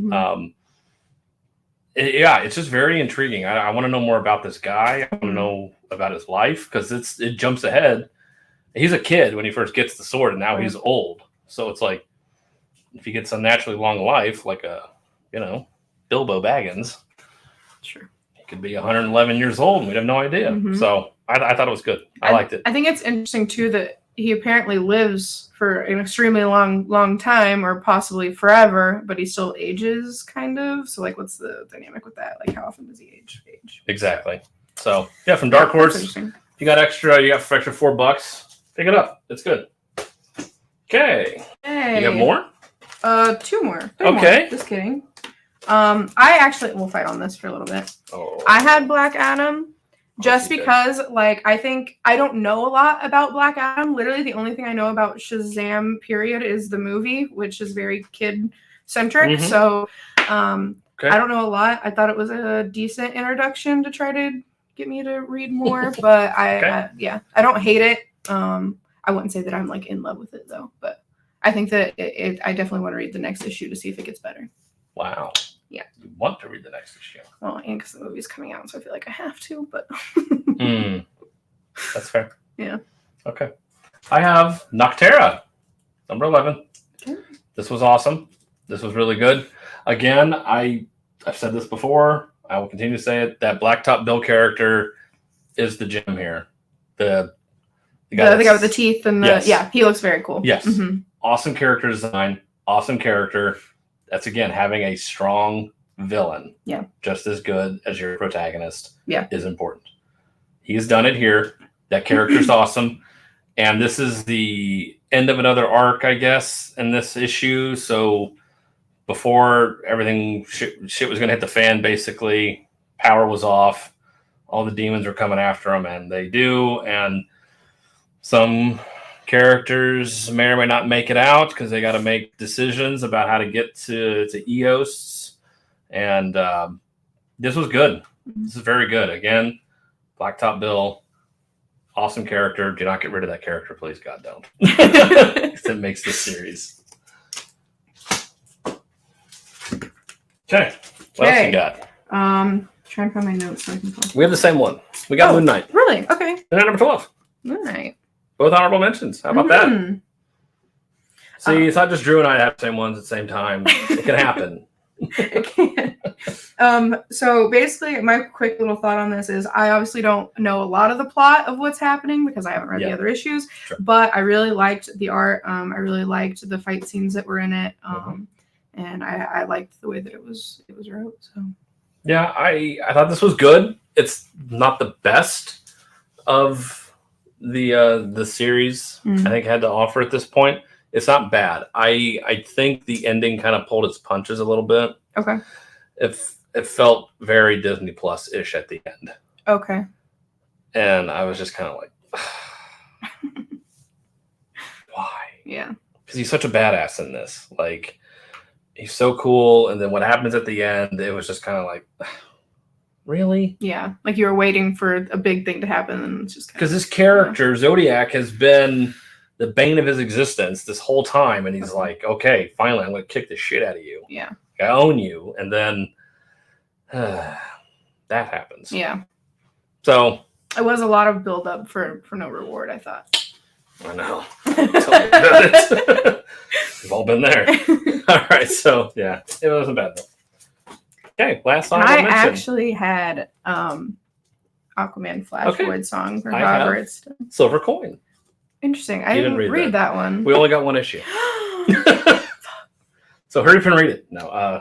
It's just very intriguing. I want to know more about this guy. I want to know about his life because it jumps ahead. He's a kid when he first gets the sword, and now he's old. So it's like if he gets a naturally long life, like Bilbo Baggins. Sure. He could be 111 years old, and we'd have no idea. So I thought it was good. I liked it. I think it's interesting too that he apparently lives for an extremely long time, or possibly forever, but he still ages kind of. So like, what's the dynamic with that? Like, how often does he age? Exactly. So yeah, from Dark Horse, you got for extra $4. Pick it up. It's good. Okay. Hey. You got more? 2 more. 3 okay. More. Just kidding. I actually will fight on this for a little bit. Oh. I had Black Adam. Just because, like, I think I don't know a lot about Black Adam. Literally, the only thing I know about Shazam, period, is the movie, which is very kid-centric. So, I don't know a lot. I thought it was a decent introduction to try to get me to read more. But I don't hate it. I wouldn't say that I'm, like, in love with it, though. But I think that I definitely want to read the next issue to see if it gets better. Wow. Yeah. You want to read the next issue. Well, and because the movie's coming out, so I feel like I have to, but... That's fair. Yeah. Okay. I have Nocterra, number 11. Okay. This was awesome. This was really good. Again, I've said this before. I will continue to say it. That Blacktop Bill character is the gem here. The guy with the teeth and the... he looks very cool. Yes. Awesome character design. Awesome character. That's, again, having a strong villain, just as good as your protagonist, is important. He's done it here. That character's awesome. And this is the end of another arc, I guess, in this issue. So before everything, shit was going to hit the fan, basically, power was off. All the demons were coming after him, and they do. And some characters may or may not make it out because they got to make decisions about how to get to Eos. And this was good. This is very good. Again, Blacktop Bill, awesome character. Do not get rid of that character, please. God, don't. It makes this series. Okay. What else you got? Trying to find my notes so I can talk. We have the same one. We got Moon Knight. Really? Okay. Moon Knight number 12. Moon Knight. Both honorable mentions. How about that? See, it's not just Drew and I have the same ones at the same time. It can happen. It can. So basically, my quick little thought on this is I obviously don't know a lot of the plot of what's happening because I haven't read the other issues, but I really liked the art. I really liked the fight scenes that were in it. And I liked the way that it was wrote. So yeah, I thought this was good. It's not the best of the series I think had to offer at this point. It's not bad. I think the ending kind of pulled its punches a little bit. Okay. It felt very Disney Plus ish at the end. Okay. And I was just kind of like, why? Yeah. Because he's such a badass in this. Like, he's so cool. And then what happens at the end, it was just kind of like, really? Yeah. Like you were waiting for a big thing to happen. And it's just because this character, Zodiac, has been the bane of his existence this whole time. And he's like, okay, finally, I'm going to kick the shit out of you. Yeah. I own you. And then that happens. Yeah. So it was a lot of build up for no reward, I thought. I know. Tell me about it. We've all been there. All right. So yeah, it wasn't bad though. Okay. Last song I actually had Aquaman Flash Void song for however it's Silver Coin. Interesting. I didn't read that one. We only got one issue. So hurry up and read it. No.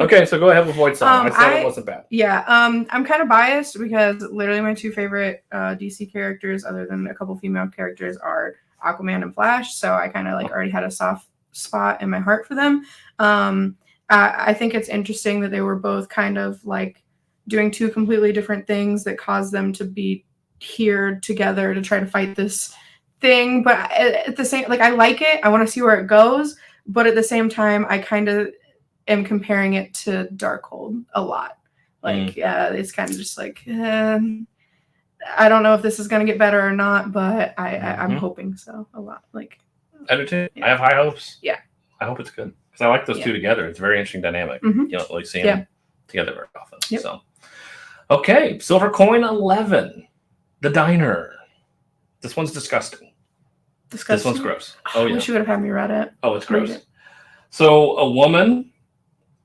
Okay, so go ahead with Void Song. I said it wasn't bad. Yeah. I'm kind of biased because literally my two favorite DC characters, other than a couple female characters, are Aquaman and Flash. So I kind of like already had a soft spot in my heart for them. I think it's interesting that they were both kind of like doing two completely different things that caused them to be here together to try to fight this thing. But at the same, like, I like it. I want to see where it goes. But at the same time, I kind of am comparing it to Darkhold a lot. Like, it's kind of just like, I don't know if this is going to get better or not, but I'm hoping so a lot. Like, I do too. Yeah. I have high hopes. Yeah. I hope it's good. Because I like those two together. It's a very interesting dynamic. You don't really see them together very often. Yep. So, okay. Silver Coin 11. The Diner. This one's disgusting. This one's gross. Oh, yeah. I wish you would have had me read it. Oh, it's gross. So a woman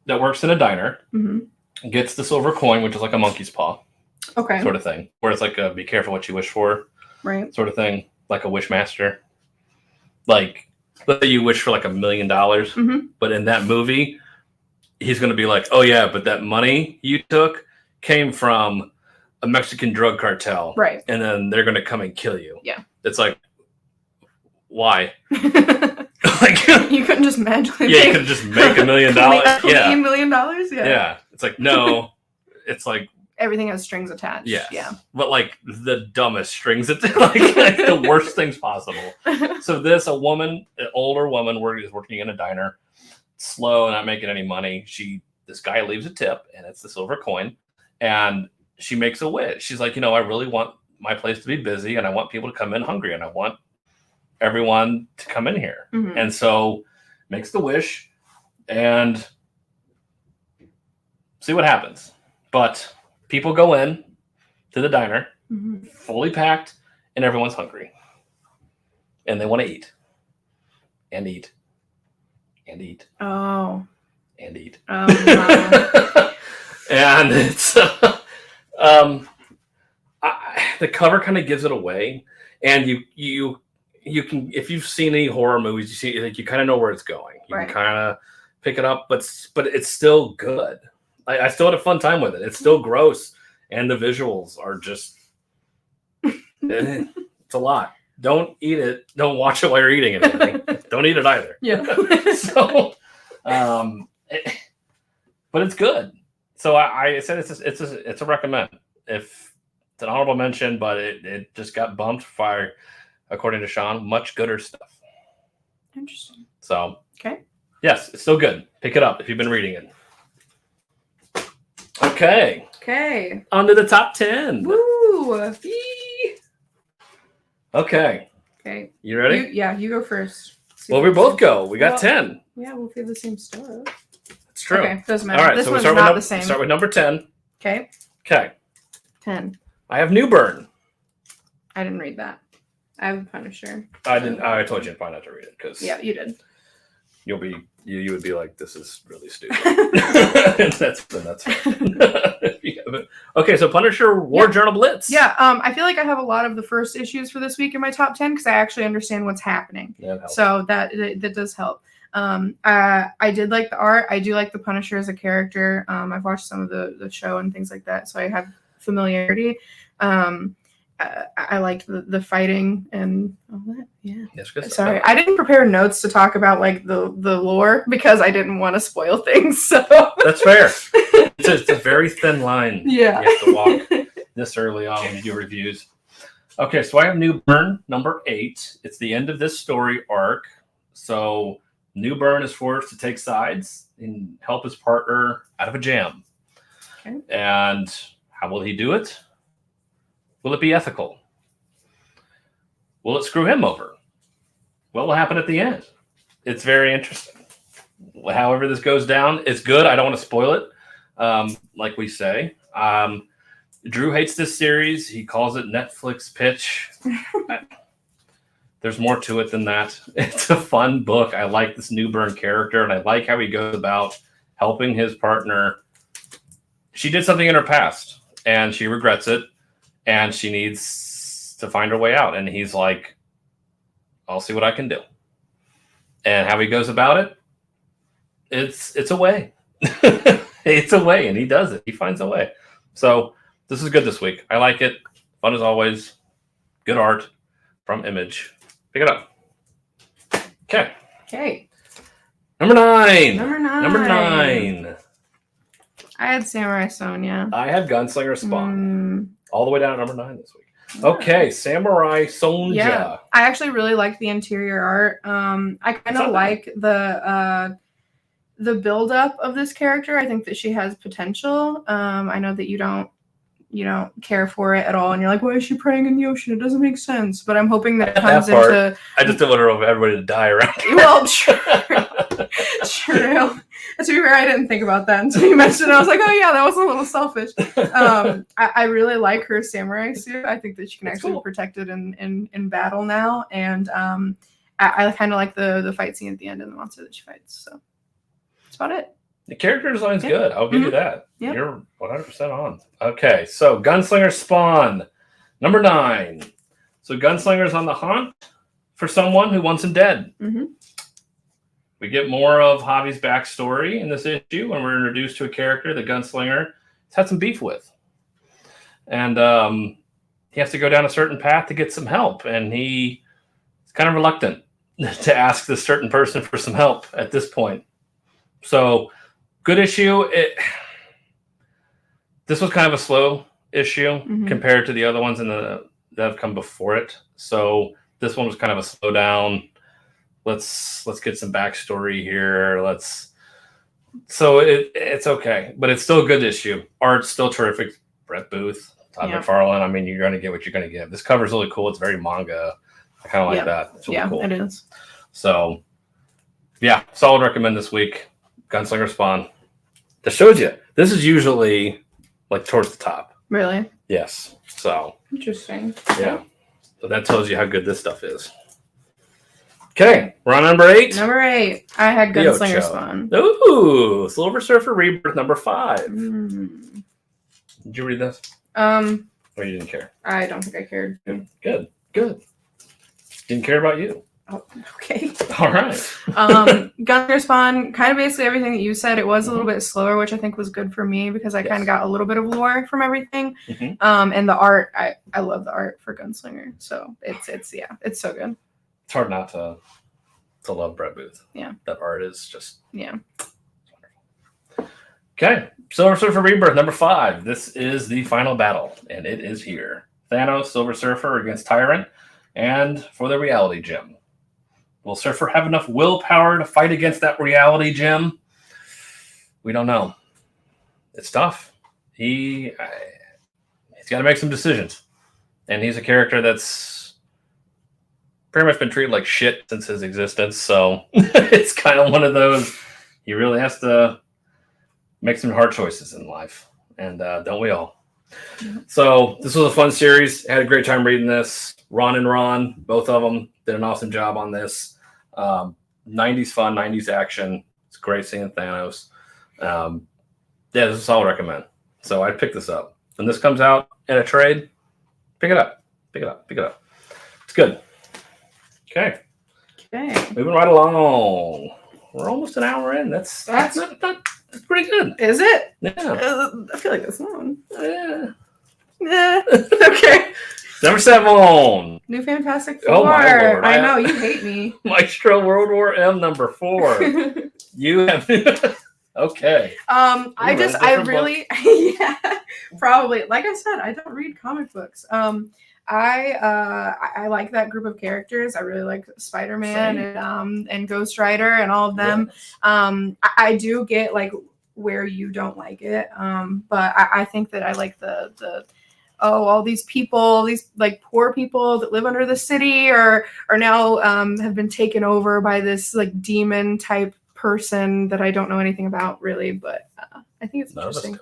that works in a diner gets the silver coin, which is like a monkey's paw. Okay. Sort of thing. Where it's like a be careful what you wish for. Right. Sort of thing. Like a wish master. Like, let's say you wish for like $1 million. But in that movie, he's going to be like, oh yeah, but that money you took came from a Mexican drug cartel. Right. And then they're going to come and kill you. Yeah. It's like, why? Like, you couldn't just magically you could just make $1 million. $1 million? Yeah. It's like, no. It's like everything has strings attached. Yeah. But like the dumbest strings attached, like the worst things possible. So an older woman is working in a diner, slow, not making any money. This guy leaves a tip, and it's the silver coin, and she makes a wish. She's like, I really want my place to be busy, and I want people to come in hungry, and I want everyone to come in here. And so makes the wish and see what happens. But people go in to the diner fully packed and everyone's hungry and they want to eat and eat and eat. Oh. And eat. Oh, wow. And it's the cover kind of gives it away, and you can, if you've seen any horror movies, you see, like, you kind of know where it's going. You can kind of pick it up, but it's still good. I still had a fun time with it. It's still gross, and the visuals are just it's a lot. Don't eat it. Don't watch it while you're eating it. Don't eat it either. Yeah. So, but it's good. So I said it's a recommend. If it's an honorable mention, but it just got bumped by, according to Sean, much gooder stuff. Interesting. So, okay. Yes, it's still good. Pick it up if you've been reading it. Okay. Okay. On to the top 10. Woo! Okay. Okay. You ready? You go first. Well, we both go. We got 10. Yeah, we'll feel the same stuff. It's true. Okay, doesn't matter. All right, this so one's start not the same. Start with number 10. Okay. Okay. 10. I have Newbern. I didn't read that. I have Punisher. I didn't. I told you probably not to read it because yeah, you did. You would be like, this is really stupid. that's fine. Okay, so Punisher War Journal Blitz. Yeah, I feel like I have a lot of the first issues for this week in my top 10 because I actually understand what's happening. Yeah, so that does help. I did like the art. I do like the Punisher as a character. I've watched some of the show and things like that, so I have familiarity. I liked the fighting and all that. Yeah. That's good stuff. Sorry, I didn't prepare notes to talk about like the lore because I didn't want to spoil things. So that's fair. It's a very thin line. Yeah. You have to walk this early on when you do reviews. Okay, so I have Newbern, number 8. It's the end of this story arc. So Newbern is forced to take sides and help his partner out of a jam. Okay. And how will he do it? Will it be ethical? Will it screw him over? What will happen at the end? It's very interesting. However this goes down, it's good. I don't want to spoil it, like we say. Drew hates this series. He calls it Netflix pitch. There's more to it than that. It's a fun book. I like this Newbern character, and I like how he goes about helping his partner. She did something in her past, and she regrets it, and she needs to find her way out. And he's like, I'll see what I can do. And how he goes about it, it's a way. It's a way, and he does it. He finds a way. So this is good this week. I like it. Fun as always. Good art from Image. Pick it up. Okay. Okay. Number 9. Number 9. Number 9. I had Samurai Sonia. I had Gunslinger Spawn. All the way down to number 9 this week. Yeah. Okay, Samurai Sonia. Yeah, I actually really like the interior art. I kind of like the build-up of this character. I think that she has potential. I know that you don't care for it at all, and you're like, why is she praying in the ocean? It doesn't make sense. But I'm hoping that it comes into. I just don't want everybody to die around here. Well, true. To be fair, I didn't think about that until you mentioned it. I was like, oh yeah, that was a little selfish. I really like her samurai suit. I think that she can actually be protected in battle now, and I kind of like the fight scene at the end and the monster that she fights. So that's about it. The character design's good. I'll give you that. Yep. You're 100% on. Okay, so Gunslinger Spawn, number 9. So Gunslinger's on the hunt for someone who wants him dead. Mm-hmm. We get more of Javi's backstory in this issue when we're introduced to a character that Gunslinger has had some beef with. And he has to go down a certain path to get some help. And he's kind of reluctant to ask this certain person for some help at this point. So good issue. This was kind of a slow issue compared to the other ones that have come before it. So this one was kind of a slow down. Let's get some backstory here. So it's okay, but it's still a good issue. Art's still terrific. Brett Booth, Todd McFarlane. I mean, you're going to get what you're going to get. This cover's really cool. It's very manga. I kind of like that. It's really cool. It is. So yeah, solid recommend this week. Gunslinger Spawn. That shows you. This is usually like towards the top. Really? Yes. So interesting. Yeah. So that tells you how good this stuff is. Okay, we're on number 8. Number 8. I had Gunslinger Spawn. Ooh, Silver Surfer Rebirth number 5. Did you read this? Or you didn't care? I don't think I cared. Good. Didn't care about you. Oh, okay. All right. Gunslinger Spawn, kind of basically everything that you said. It was a little bit slower, which I think was good for me because I kind of got a little bit of lore from everything. And the art, I love the art for Gunslinger. So it's so good. It's hard not to love Brett Booth. Yeah. That art is just wonderful. Okay. Silver Surfer Rebirth number 5. This is the final battle, and it is here. Thanos, Silver Surfer against Tyrant, and for the reality gem. Will Surfer have enough willpower to fight against that reality gem? We don't know. It's tough. He's got to make some decisions. And he's a character that's pretty much been treated like shit since his existence. So it's kind of one of those, he really has to make some hard choices in life. And don't we all? So this was a fun series. I had a great time reading this. Ron and Ron, both of them, did an awesome job on this. 90s fun, 90s action. It's great seeing Thanos. This is all I recommend. So I'd pick this up. When this comes out in a trade, pick it up. It's good. Okay. Moving right along. We're almost an hour in. That's pretty good. Is it? Yeah. I feel like that's long. Yeah. Yeah. Okay. Number 7. New Fantastic Four. Oh my lord! I know you hate me. Maestro World War M number 4. You have okay. I really yeah, probably, like I said, I don't read comic books. I like that group of characters. I really like Spider-Man and Ghost Rider and all of them. Yes. I do get like where you don't like it. But I think that I like the all these people, these like poor people that live under the city are now have been taken over by this like demon type person that I don't know anything about really, but I think it's interesting.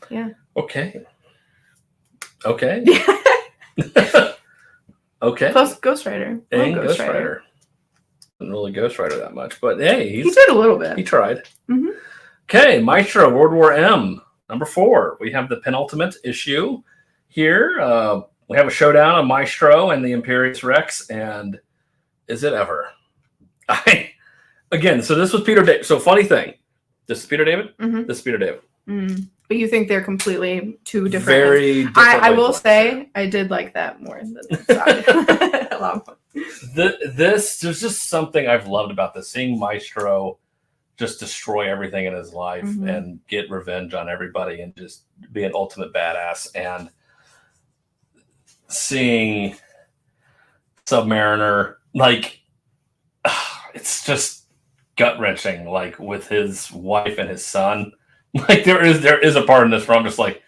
Yeah. Okay. Okay. Yeah. Okay. Plus Ghost Rider. And Ghost Rider. Didn't really Ghost Rider that much, but hey, he did a little bit. He tried. Mm-hmm. Okay, Maestro World War M number 4. We have the penultimate issue here. We have a showdown of Maestro and the Imperious Rex, and is it ever? Again, so this was Peter David. So funny thing, this is Peter David. Mm-hmm. This is Peter David. Mm-hmm. But you think they're completely two different. Very different. I will say I did like that more than a lot more. There's just something I've loved about this. Seeing Maestro just destroy everything in his life and get revenge on everybody and just be an ultimate badass, and seeing Submariner, like, it's just gut-wrenching, like with his wife and his son. Like there is a part in this where I'm just like,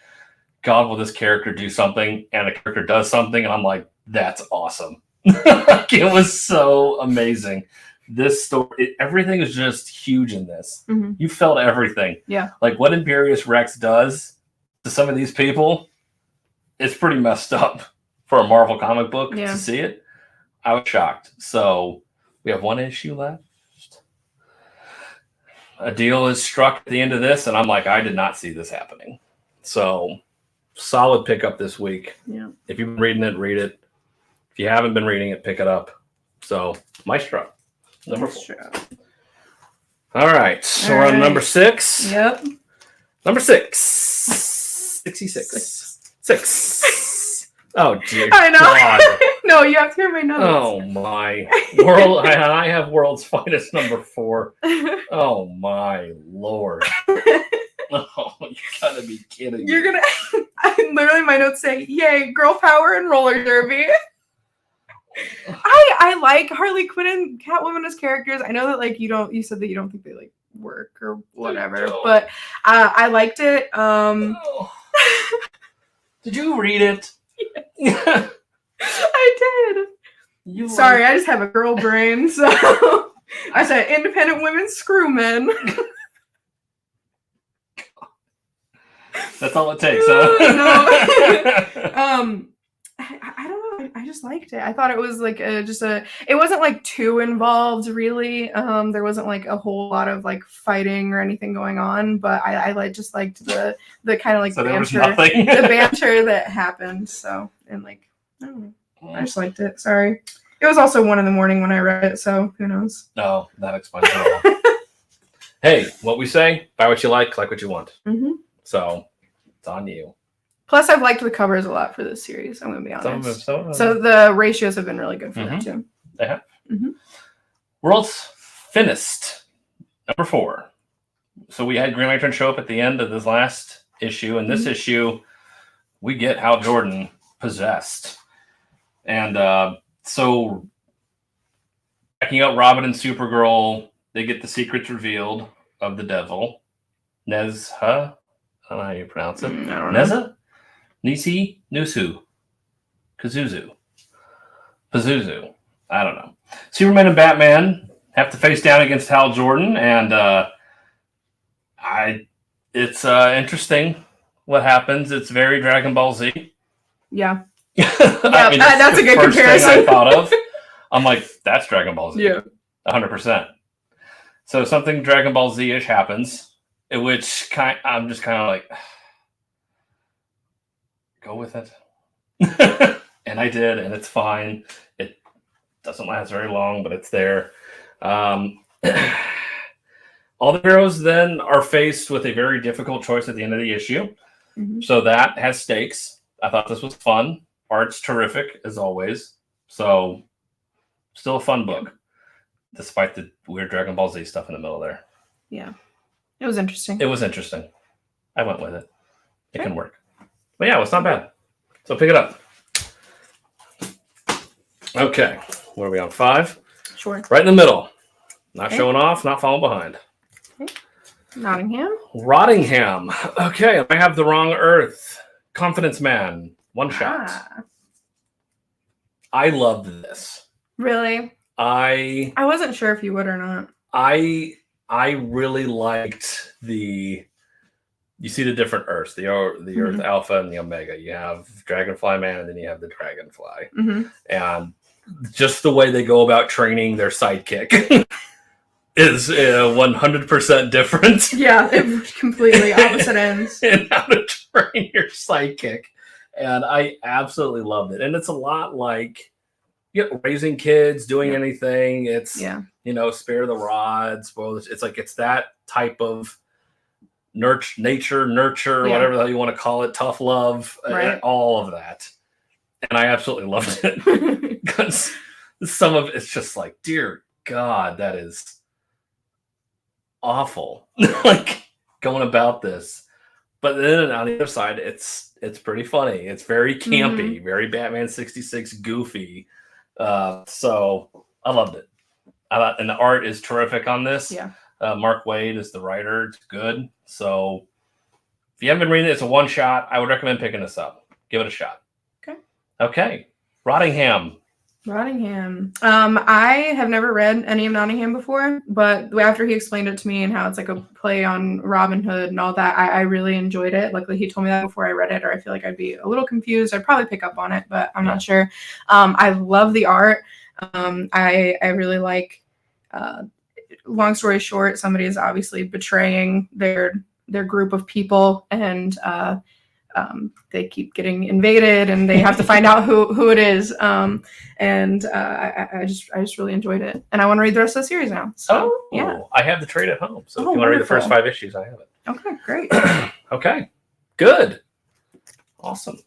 God, will this character do something? And a character does something, and I'm like, that's awesome. Like, it was so amazing. This story, everything is just huge in this. Mm-hmm. You felt everything. Yeah. Like what Imperious Rex does to some of these people, it's pretty messed up for a Marvel comic book to see it. I was shocked. So we have one issue left. A deal is struck at the end of this, and I'm like, I did not see this happening. So solid pickup this week. Yeah. If you've been reading it, read it. If you haven't been reading it, pick it up. So Maestro. Number 4. All right. So we're on number 6. Yep. Number 6. 66. 6. Oh, dear I know. God. No, you have to hear my notes. Oh, my. I have World's Finest number 4. Oh, my Lord. Oh, you gotta be kidding me. You're gonna... literally, my notes say, yay, girl power and roller derby. I like Harley Quinn and Catwoman as characters. I know that like you said that you don't think they like work or whatever, but I liked it. Did you read it? Yes. I did. Sorry, I just have a girl brain, so I said independent women screw men. That's all it takes, huh? No. I don't know. I just liked it. I thought it was like it wasn't like too involved really. There wasn't like a whole lot of like fighting or anything going on, but I just liked the kind of like so banter, the banter that happened. So, and like, I don't know. I just liked it. Sorry. It was also 1 a.m. when I read it, so who knows? No, that explains it all. Hey, what we say, buy what you like what you want. Mm-hmm. So, it's on you. Plus, I've liked the covers a lot for this series. I'm going to be honest. So the ratios have been really good for them too. They have. Mm-hmm. World's Finest, number 4. So we had Green Lantern show up at the end of this last issue. And this issue, we get Hal Jordan possessed. And so backing up Robin and Supergirl, they get the secrets revealed of the devil. Nezha? I don't know how you pronounce it. I don't know. Nezha? Nisi? Nusu? Kazuzu? Pazuzu? I don't know. Superman and Batman have to face down against Hal Jordan, and it's interesting what happens. It's very Dragon Ball Z. Yeah. I mean, that's a good comparison. Thing I thought of. I'm like, that's Dragon Ball Z. Yeah. 100%. So something Dragon Ball Z-ish happens, which I'm just kind of like, go with it. And I did, and it's fine. It doesn't last very long, but it's there. All the heroes then are faced with a very difficult choice at the end of the issue. Mm-hmm. So that has stakes. I thought this was fun. Art's terrific as always. So still a fun book, despite the weird Dragon Ball Z stuff in the middle there. Yeah. It was interesting. It was interesting. I went with it. It can work. But yeah, it's not bad. So pick it up. Okay. What are we on? 5? Sure. Right in the middle. Not showing off, not falling behind. Okay. Nottingham. Rottingham. Okay, I have the wrong Earth. Confidence Man. One shot. I loved this. Really? I wasn't sure if you would or not. I really liked the. You see the different Earths, the Earth Alpha and the Omega. You have Dragonfly Man, and then you have the Dragonfly, and just the way they go about training their sidekick is 100% different. Yeah, it completely opposite ends. And how to train your sidekick, and I absolutely loved it. And it's a lot like raising kids, doing anything. It's spare the rod, spoil this. It's like it's that type of nurture, whatever the hell you want to call it, tough love, all of that. And I absolutely loved it because some of it's just like, dear God, that is awful. Like going about this. But then on the other side, it's pretty funny. It's very campy, very Batman 66 goofy. So I loved it. And the art is terrific on this. Yeah. Mark Waid is the writer. It's good. So if you haven't been reading it, it's a one shot. I would recommend picking this up. Give it a shot. Okay. Rottingham. I have never read any of Nottingham before, but after he explained it to me and how it's like a play on Robin Hood and all that, I really enjoyed it. Luckily, he told me that before I read it, or I feel like I'd be a little confused. I'd probably pick up on it, but I'm not sure. I love the art. I really like. Long story short, somebody is obviously betraying their group of people, and they keep getting invaded, and they have to find out who it is. I just really enjoyed it, and I want to read the rest of the series now. So, I have the trade at home, so if you want to read the first 5 issues, I have it. Okay, great. Okay, good, awesome.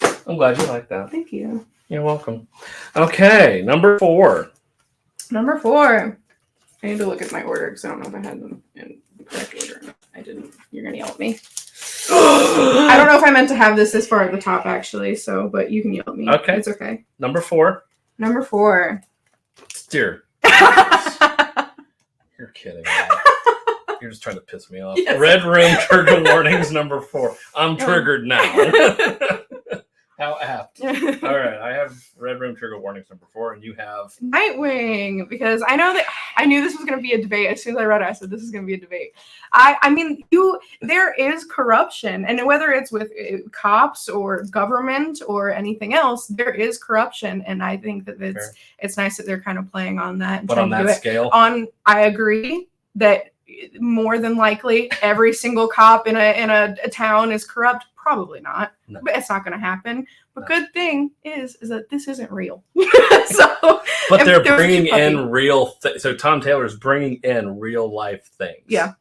I'm glad you like that. Thank you. You're welcome. Okay, number 4. I need to look at my order because I don't know if I had them in the correct order. I didn't. You're gonna yell at me. I don't know if I meant to have this far at the top actually. So, but you can yell at me. Okay, it's okay. Number 4. Dear. You're kidding me. You're just trying to piss me off. Yes. Red Room Trigger Warnings number 4. I'm triggered now. How apt. All right, I have Red Room Trigger Warnings number 4, and you have Nightwing, because I knew this was going to be a debate. As soon as I read it, I said this is going to be a debate. I mean, there is corruption, and whether it's with cops or government or anything else, there is corruption, and I think that it's nice that they're kind of playing on that. And but on that scale, I agree that more than likely every single cop in a town is corrupt. Probably not, but it's not going to happen. But good thing is that this isn't real. But they're bringing in real so Tom Taylor's bringing in real life things. Yeah.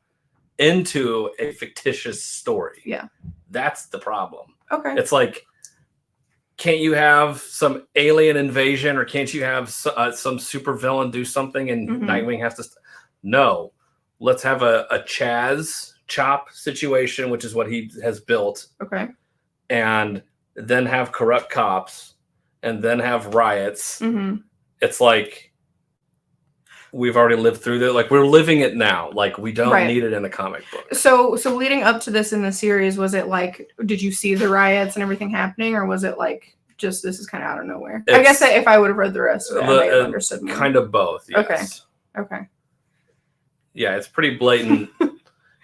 Into a fictitious story. Yeah. That's the problem. Okay. It's like, can't you have some alien invasion, or can't you have some supervillain do something and Nightwing has to? No. Let's have a Chaz Chop situation, which is what he has built. Okay. And then have corrupt cops, and then have riots. It's like we've already lived through that. Like we're living it now. Like we don't need it in a comic book. So leading up to this in the series, was it like, did you see the riots and everything happening, or was it like just this is kind of out of nowhere? I guess that if I would have read the rest of it, I might have understood more. Kind of both. Yes. Okay. Yeah, it's pretty blatant.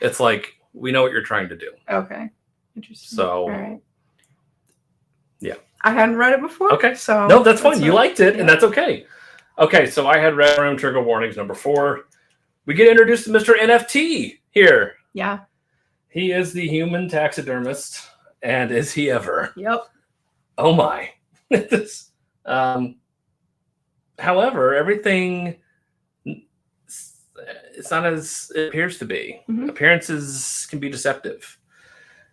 It's like, we know what you're trying to do. Okay. Interesting. So, all right. Yeah. I hadn't read it before. Okay. So no, that's fine. You liked it, and that's okay. Okay, so I had Red Room Trigger Warnings number 4. We get introduced to Mr. NFT here. Yeah. He is the human taxidermist, and is he ever? Yep. Oh my. However, everything... it's not as it appears to be. Appearances can be deceptive.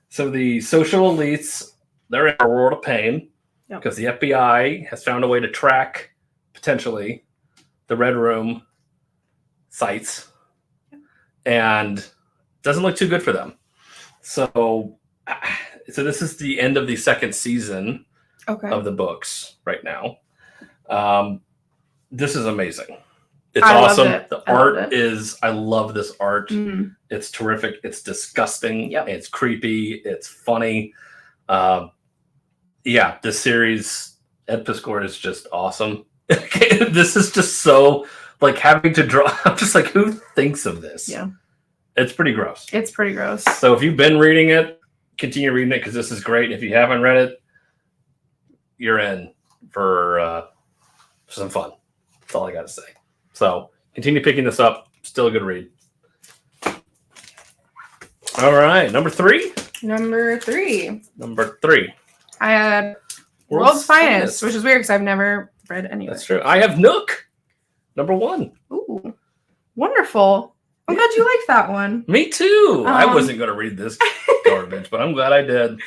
So the social elites, they're in a world of pain. because the FBI has found a way to track potentially the Red Room sites, and doesn't look too good for them. So this is the end of the second season of the books right now. This is amazing. It's awesome. The art is, I love this art. Mm-hmm. It's terrific. It's disgusting. Yep. It's creepy. It's funny. This series, Ed Piscor is just awesome. This is just so, like, having to draw. I'm just like, who thinks of this? Yeah. It's pretty gross. It's pretty gross. So if you've been reading it, continue reading it because this is great. If you haven't read it, you're in for some fun. That's all I got to say. So continue picking this up. Still a good read. All right. Number three. I had World's Finest, which is weird because I've never read any of it. That's true. I have Nook. Number 1. Ooh. Wonderful. I'm glad you liked that one. Me too. I wasn't going to read this garbage, but I'm glad I did.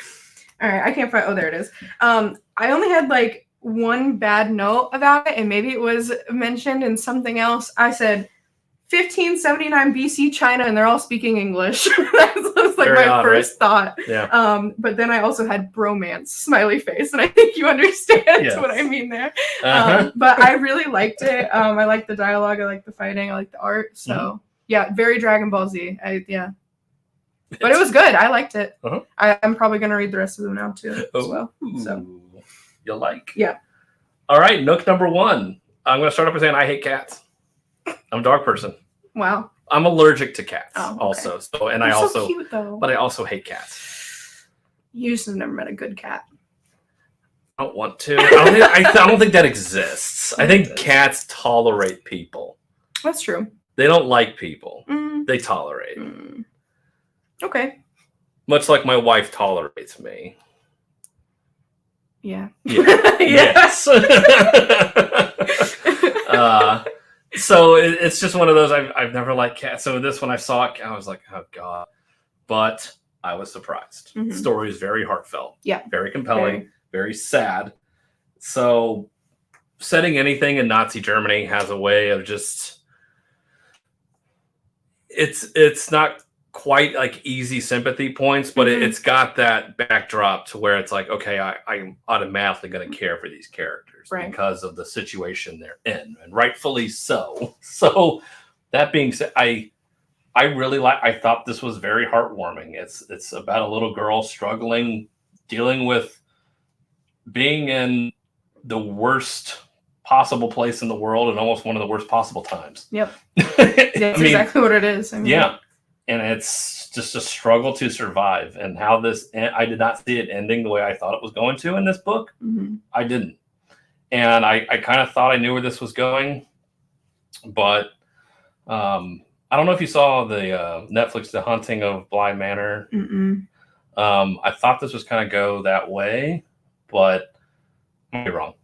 All right. I can't find. Oh, there it is. I only had like one bad note about it, and maybe it was mentioned in something else. I said 1579 BC China, and they're all speaking English. That was like very my first thought. Yeah. But then I also had bromance, smiley face, and I think you understand what I mean there. But I really liked it. I liked the dialogue. I liked the fighting. I liked the art. So yeah, very Dragon Ball Z. But it was good. I liked it. I'm probably going to read the rest of them now too as well. So you'll like. Yeah. All right, Nook number 1. I'm going to start off by saying I hate cats. I'm a dog person. Wow. I'm allergic to cats also. So and I also cute, though. But I also hate cats. You just have never met a good cat. I don't want to. I don't think that exists. I think cats tolerate people. That's true. They don't like people. They tolerate. Okay. Much like my wife tolerates me. Yeah. Yes. So it's just one of those. I've never liked cats. So this, when I saw it, I was like, oh god. But I was surprised. The story is very heartfelt. Yeah. Very compelling. Very sad. So setting anything in Nazi Germany has a way of just. It's not quite like easy sympathy points, but it's got that backdrop to where it's like, okay, I'm automatically going to care for these characters because of the situation they're in, and rightfully so. So that being said, I really I thought this was very heartwarming. It's about a little girl struggling, dealing with being in the worst possible place in the world and almost one of the worst possible times. Yep. That's exactly what it is. Yeah. And it's just a struggle to survive, and how I did not see it ending the way I thought it was going to in this book. I didn't. And I kind of thought I knew where this was going, but I don't know if you saw the Netflix, The Haunting of Bly Manor. I thought this was kind of go that way, but I might be wrong.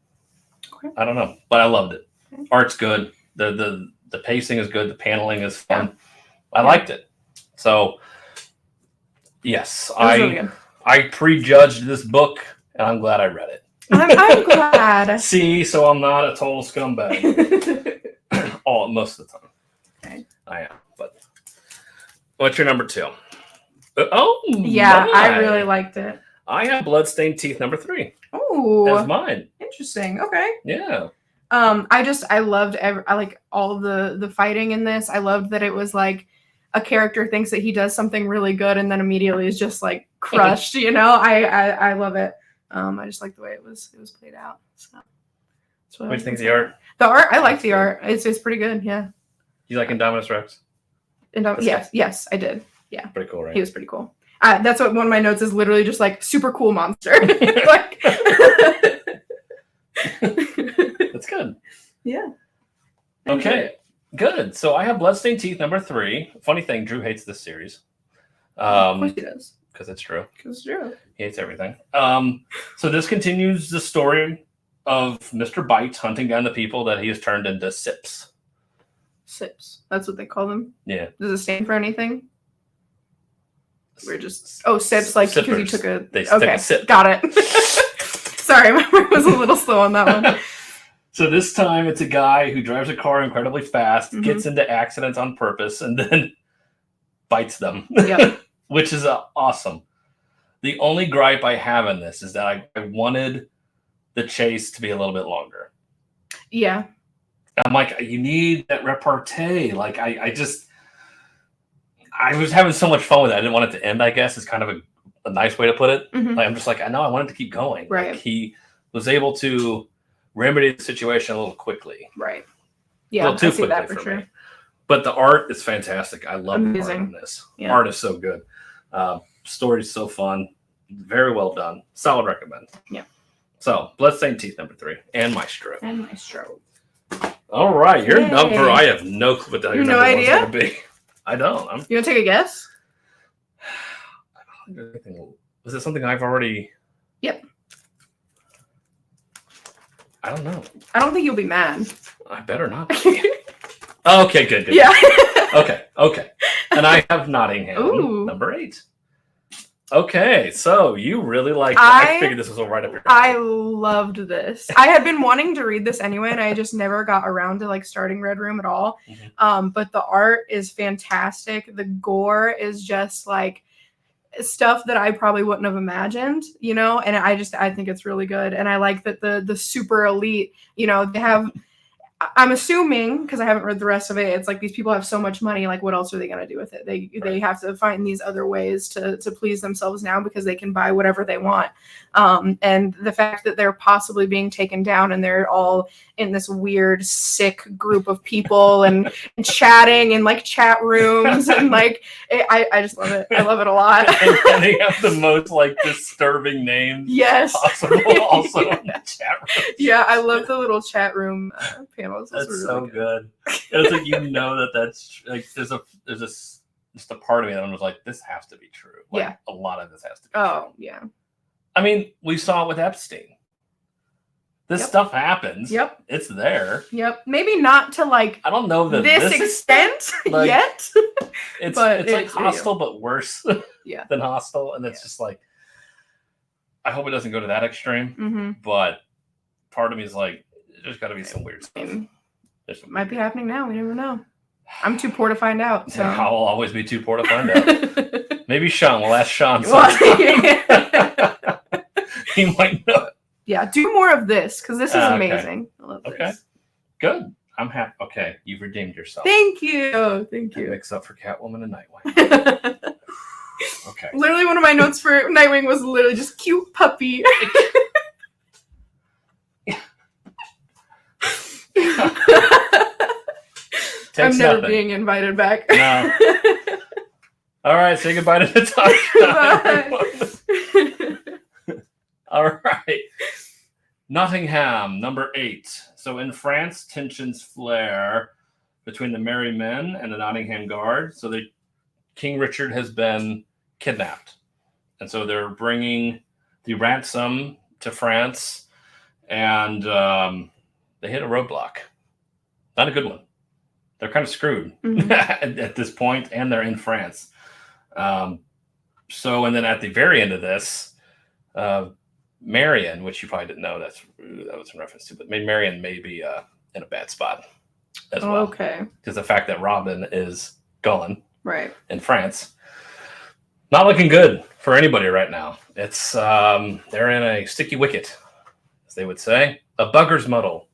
Okay. I don't know, but I loved it. Art's good. The pacing is good. The paneling is fun. I liked it. So, yes, I prejudged this book, and I'm glad I read it. I'm glad. See, so I'm not a total scumbag. Most of the time. Okay. I am. But what's your number 2? Yeah, I really liked it. I have Bloodstained Teeth number 3. Oh, that's mine. Interesting. Okay. Yeah. I loved I like all of the fighting in this. I loved that it was like a character thinks that he does something really good and then immediately is just like crushed. You know, I love it. I just like the way it was played out. So what do you think of the art? The art, I like the art. It's pretty good. Yeah. You like Indominus Rex? Yes, I did. Yeah. Pretty cool, right? He was pretty cool. That's what one of my notes is, literally just like super cool monster. Like, that's good. Yeah. Okay. Good. So I have Bloodstained Teeth number 3. Funny thing, Drew hates this series. Of course he does. Because it's true. Because it's true. He hates everything. So this continues the story of Mr. Bite hunting down the people that he has turned into Sips. Sips. That's what they call them? Yeah. Does it stand for anything? We're just... Oh, Sips, like because you took a... They took a sip. Got it. Sorry, my brain was a little slow on that one. So this time it's a guy who drives a car incredibly fast, Mhm. gets into accidents on purpose, and then bites them, Yep. which is awesome. The only gripe I have in this is that I wanted the chase to be a little bit longer. Yeah. I'm like, you need that repartee. Like, I was having so much fun with it. I didn't want it to end, I guess, is kind of a nice way to put it. Mhm. Like, I'm just like, I know I wanted to keep going. Right. Like, he was able to remedy the situation a little quickly. Right. A Yeah, little too I see quickly that for sure. me. But the art is fantastic. I love the art Amazing. in this. Yeah. Art is so good. Story is so fun. Very well done. Solid recommend. Yeah. So, Bloodstained Tea #3 and Maestro. And Maestro. All right, your Yay. number. I have no clue what the hell your No number idea? one's going to be. I don't. You want to take a guess? Was it something I've already? Yep. I don't know. I don't think you'll be mad. I better not be. Okay, good. Yeah. Okay. And I have Nottingham, Ooh. #8. Okay, so you really like. I figured this was all right up your I alley. loved this. I had been wanting to read this anyway, and I just never got around to like starting Red Room at all. Mhm. But the art is fantastic. The gore is just like stuff that I probably wouldn't have imagined, you know. And I think it's really good. And I like that the super elite, you know, they have. I'm assuming, because I haven't read the rest of it, it's like these people have so much money, like what else are they going to do with it? They have to find these other ways to please themselves now because they can buy whatever they want. And the fact that they're possibly being taken down and they're all in this weird, sick group of people and chatting in like chat rooms and like, I just love it. I love it a lot. And they have the most like disturbing names Yes. possible also in the chat room. Yeah, I love the little chat room panels. That's really so good. And it's like, you know, that's like there's just a part of me that was like, this has to be true. Like, Yeah. a lot of this has to be Oh, true. yeah. I mean, we saw it with Epstein. This Yep. stuff happens. Yep. It's there. Yep. Maybe not to like I don't know that this extent like, yet. It's but like it's Hostel, but worse Yeah. than Hostel. And it's just like, I hope it doesn't go to that extreme. Mm-hmm. But part of me is like, there's got to be some weird stuff. It might be happening now. We never know. I'm too poor to find out. So I'll always be too poor to find out. Maybe Sean. We'll ask Sean. He might know. Yeah, do more of this because this is Okay. amazing. I love this. Okay. Good. I'm happy. Okay, you've redeemed yourself. Thank you. Thank And you. mix up for Catwoman and Nightwing. Okay. Literally, one of my notes for Nightwing was literally just cute puppy. I'm never nothing. being invited back. No. All right, say goodbye to Natasha. All right. Nottingham, #8. So in France, tensions flare between the Merry Men and the Nottingham Guard. So King Richard has been kidnapped. And so they're bringing the ransom to France. And they hit a roadblock. Not a good one. They're kind of screwed at this point, and they're in France. And then at the very end of this, Marion, which you probably didn't know that was in reference to, but Marion may be in a bad spot as well. Okay. Because the fact that Robin is gone Right. in France, not looking good for anybody right now. It's they're in a sticky wicket, as they would say, a bugger's muddle.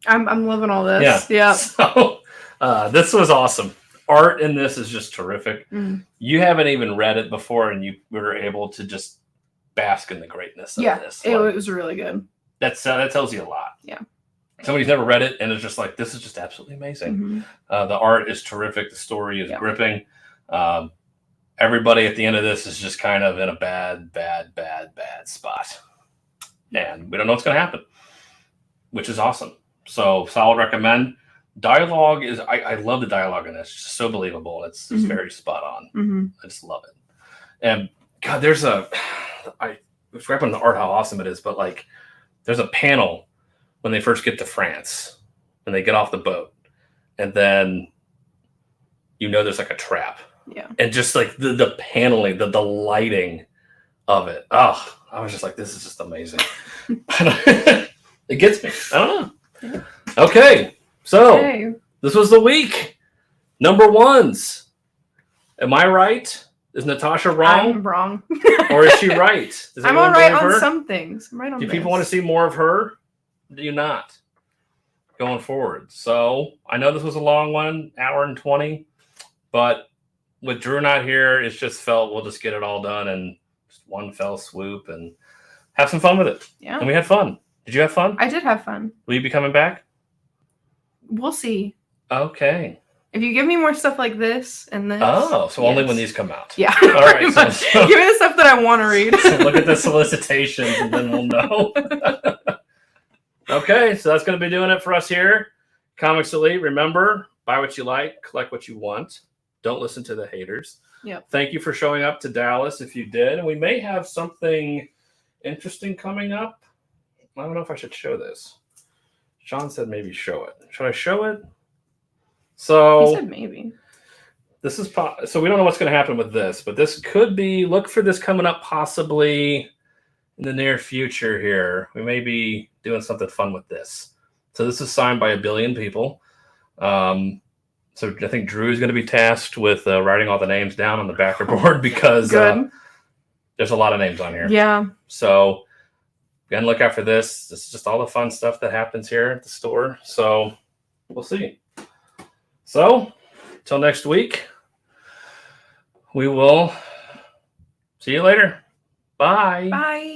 I'm loving all this. Yeah. So this was awesome. Art in this is just terrific. Mm. You haven't even read it before, and you were able to just bask in the greatness of this. It was really good. That tells you a lot. Yeah. Somebody's never read it, and it's just like, this is just absolutely amazing. Mm-hmm. The art is terrific. The story is gripping. Everybody at the end of this is just kind of in a bad spot. And we don't know what's going to happen, which is awesome. So solid recommend. Dialogue is, I love the dialogue in this. It's just so believable. It's very spot on. Mm-hmm. I just love it. And God, I was grappling the art, how awesome it is, but like there's a panel when they first get to France, when they get off the boat, and then there's like a trap. Yeah. And just like the paneling, the lighting of it. Oh, I was just like, this is just amazing. It gets me. I don't know. Okay, so this was the week. Number ones. Am I right? Is Natasha wrong? I'm wrong. Or is she right? I'm all right on some things. I'm right on Do people want to see more of her? Do you not? Going forward. So I know this was a long one, hour and 20, but with Drew not here, it's just felt we'll just get it all done in just one fell swoop and have some fun with it. Yeah. And we had fun. Did you have fun? I did have fun. Will you be coming back? We'll see. Okay. If you give me more stuff like this and this. Oh, so only when these come out. Yeah. All right. So give me the stuff that I want to read. So look at the solicitations and then we'll know. Okay, so that's going to be doing it for us here. Comics Elite, remember, buy what you like, collect what you want. Don't listen to the haters. Yep. Thank you for showing up to Dallas if you did. And we may have something interesting coming up. I don't know if I should show this. Sean said maybe show it. Should I show it? So he said maybe. This is so we don't know what's going to happen with this, but this could be, look for this coming up possibly in the near future here. We may be doing something fun with this. So this is signed by 1 billion people. So I think Drew is going to be tasked with writing all the names down on the backer board because there's a lot of names on here. Yeah. So again, look out for this. This is just all the fun stuff that happens here at the store. So we'll see. So till next week, we will see you later. Bye. Bye.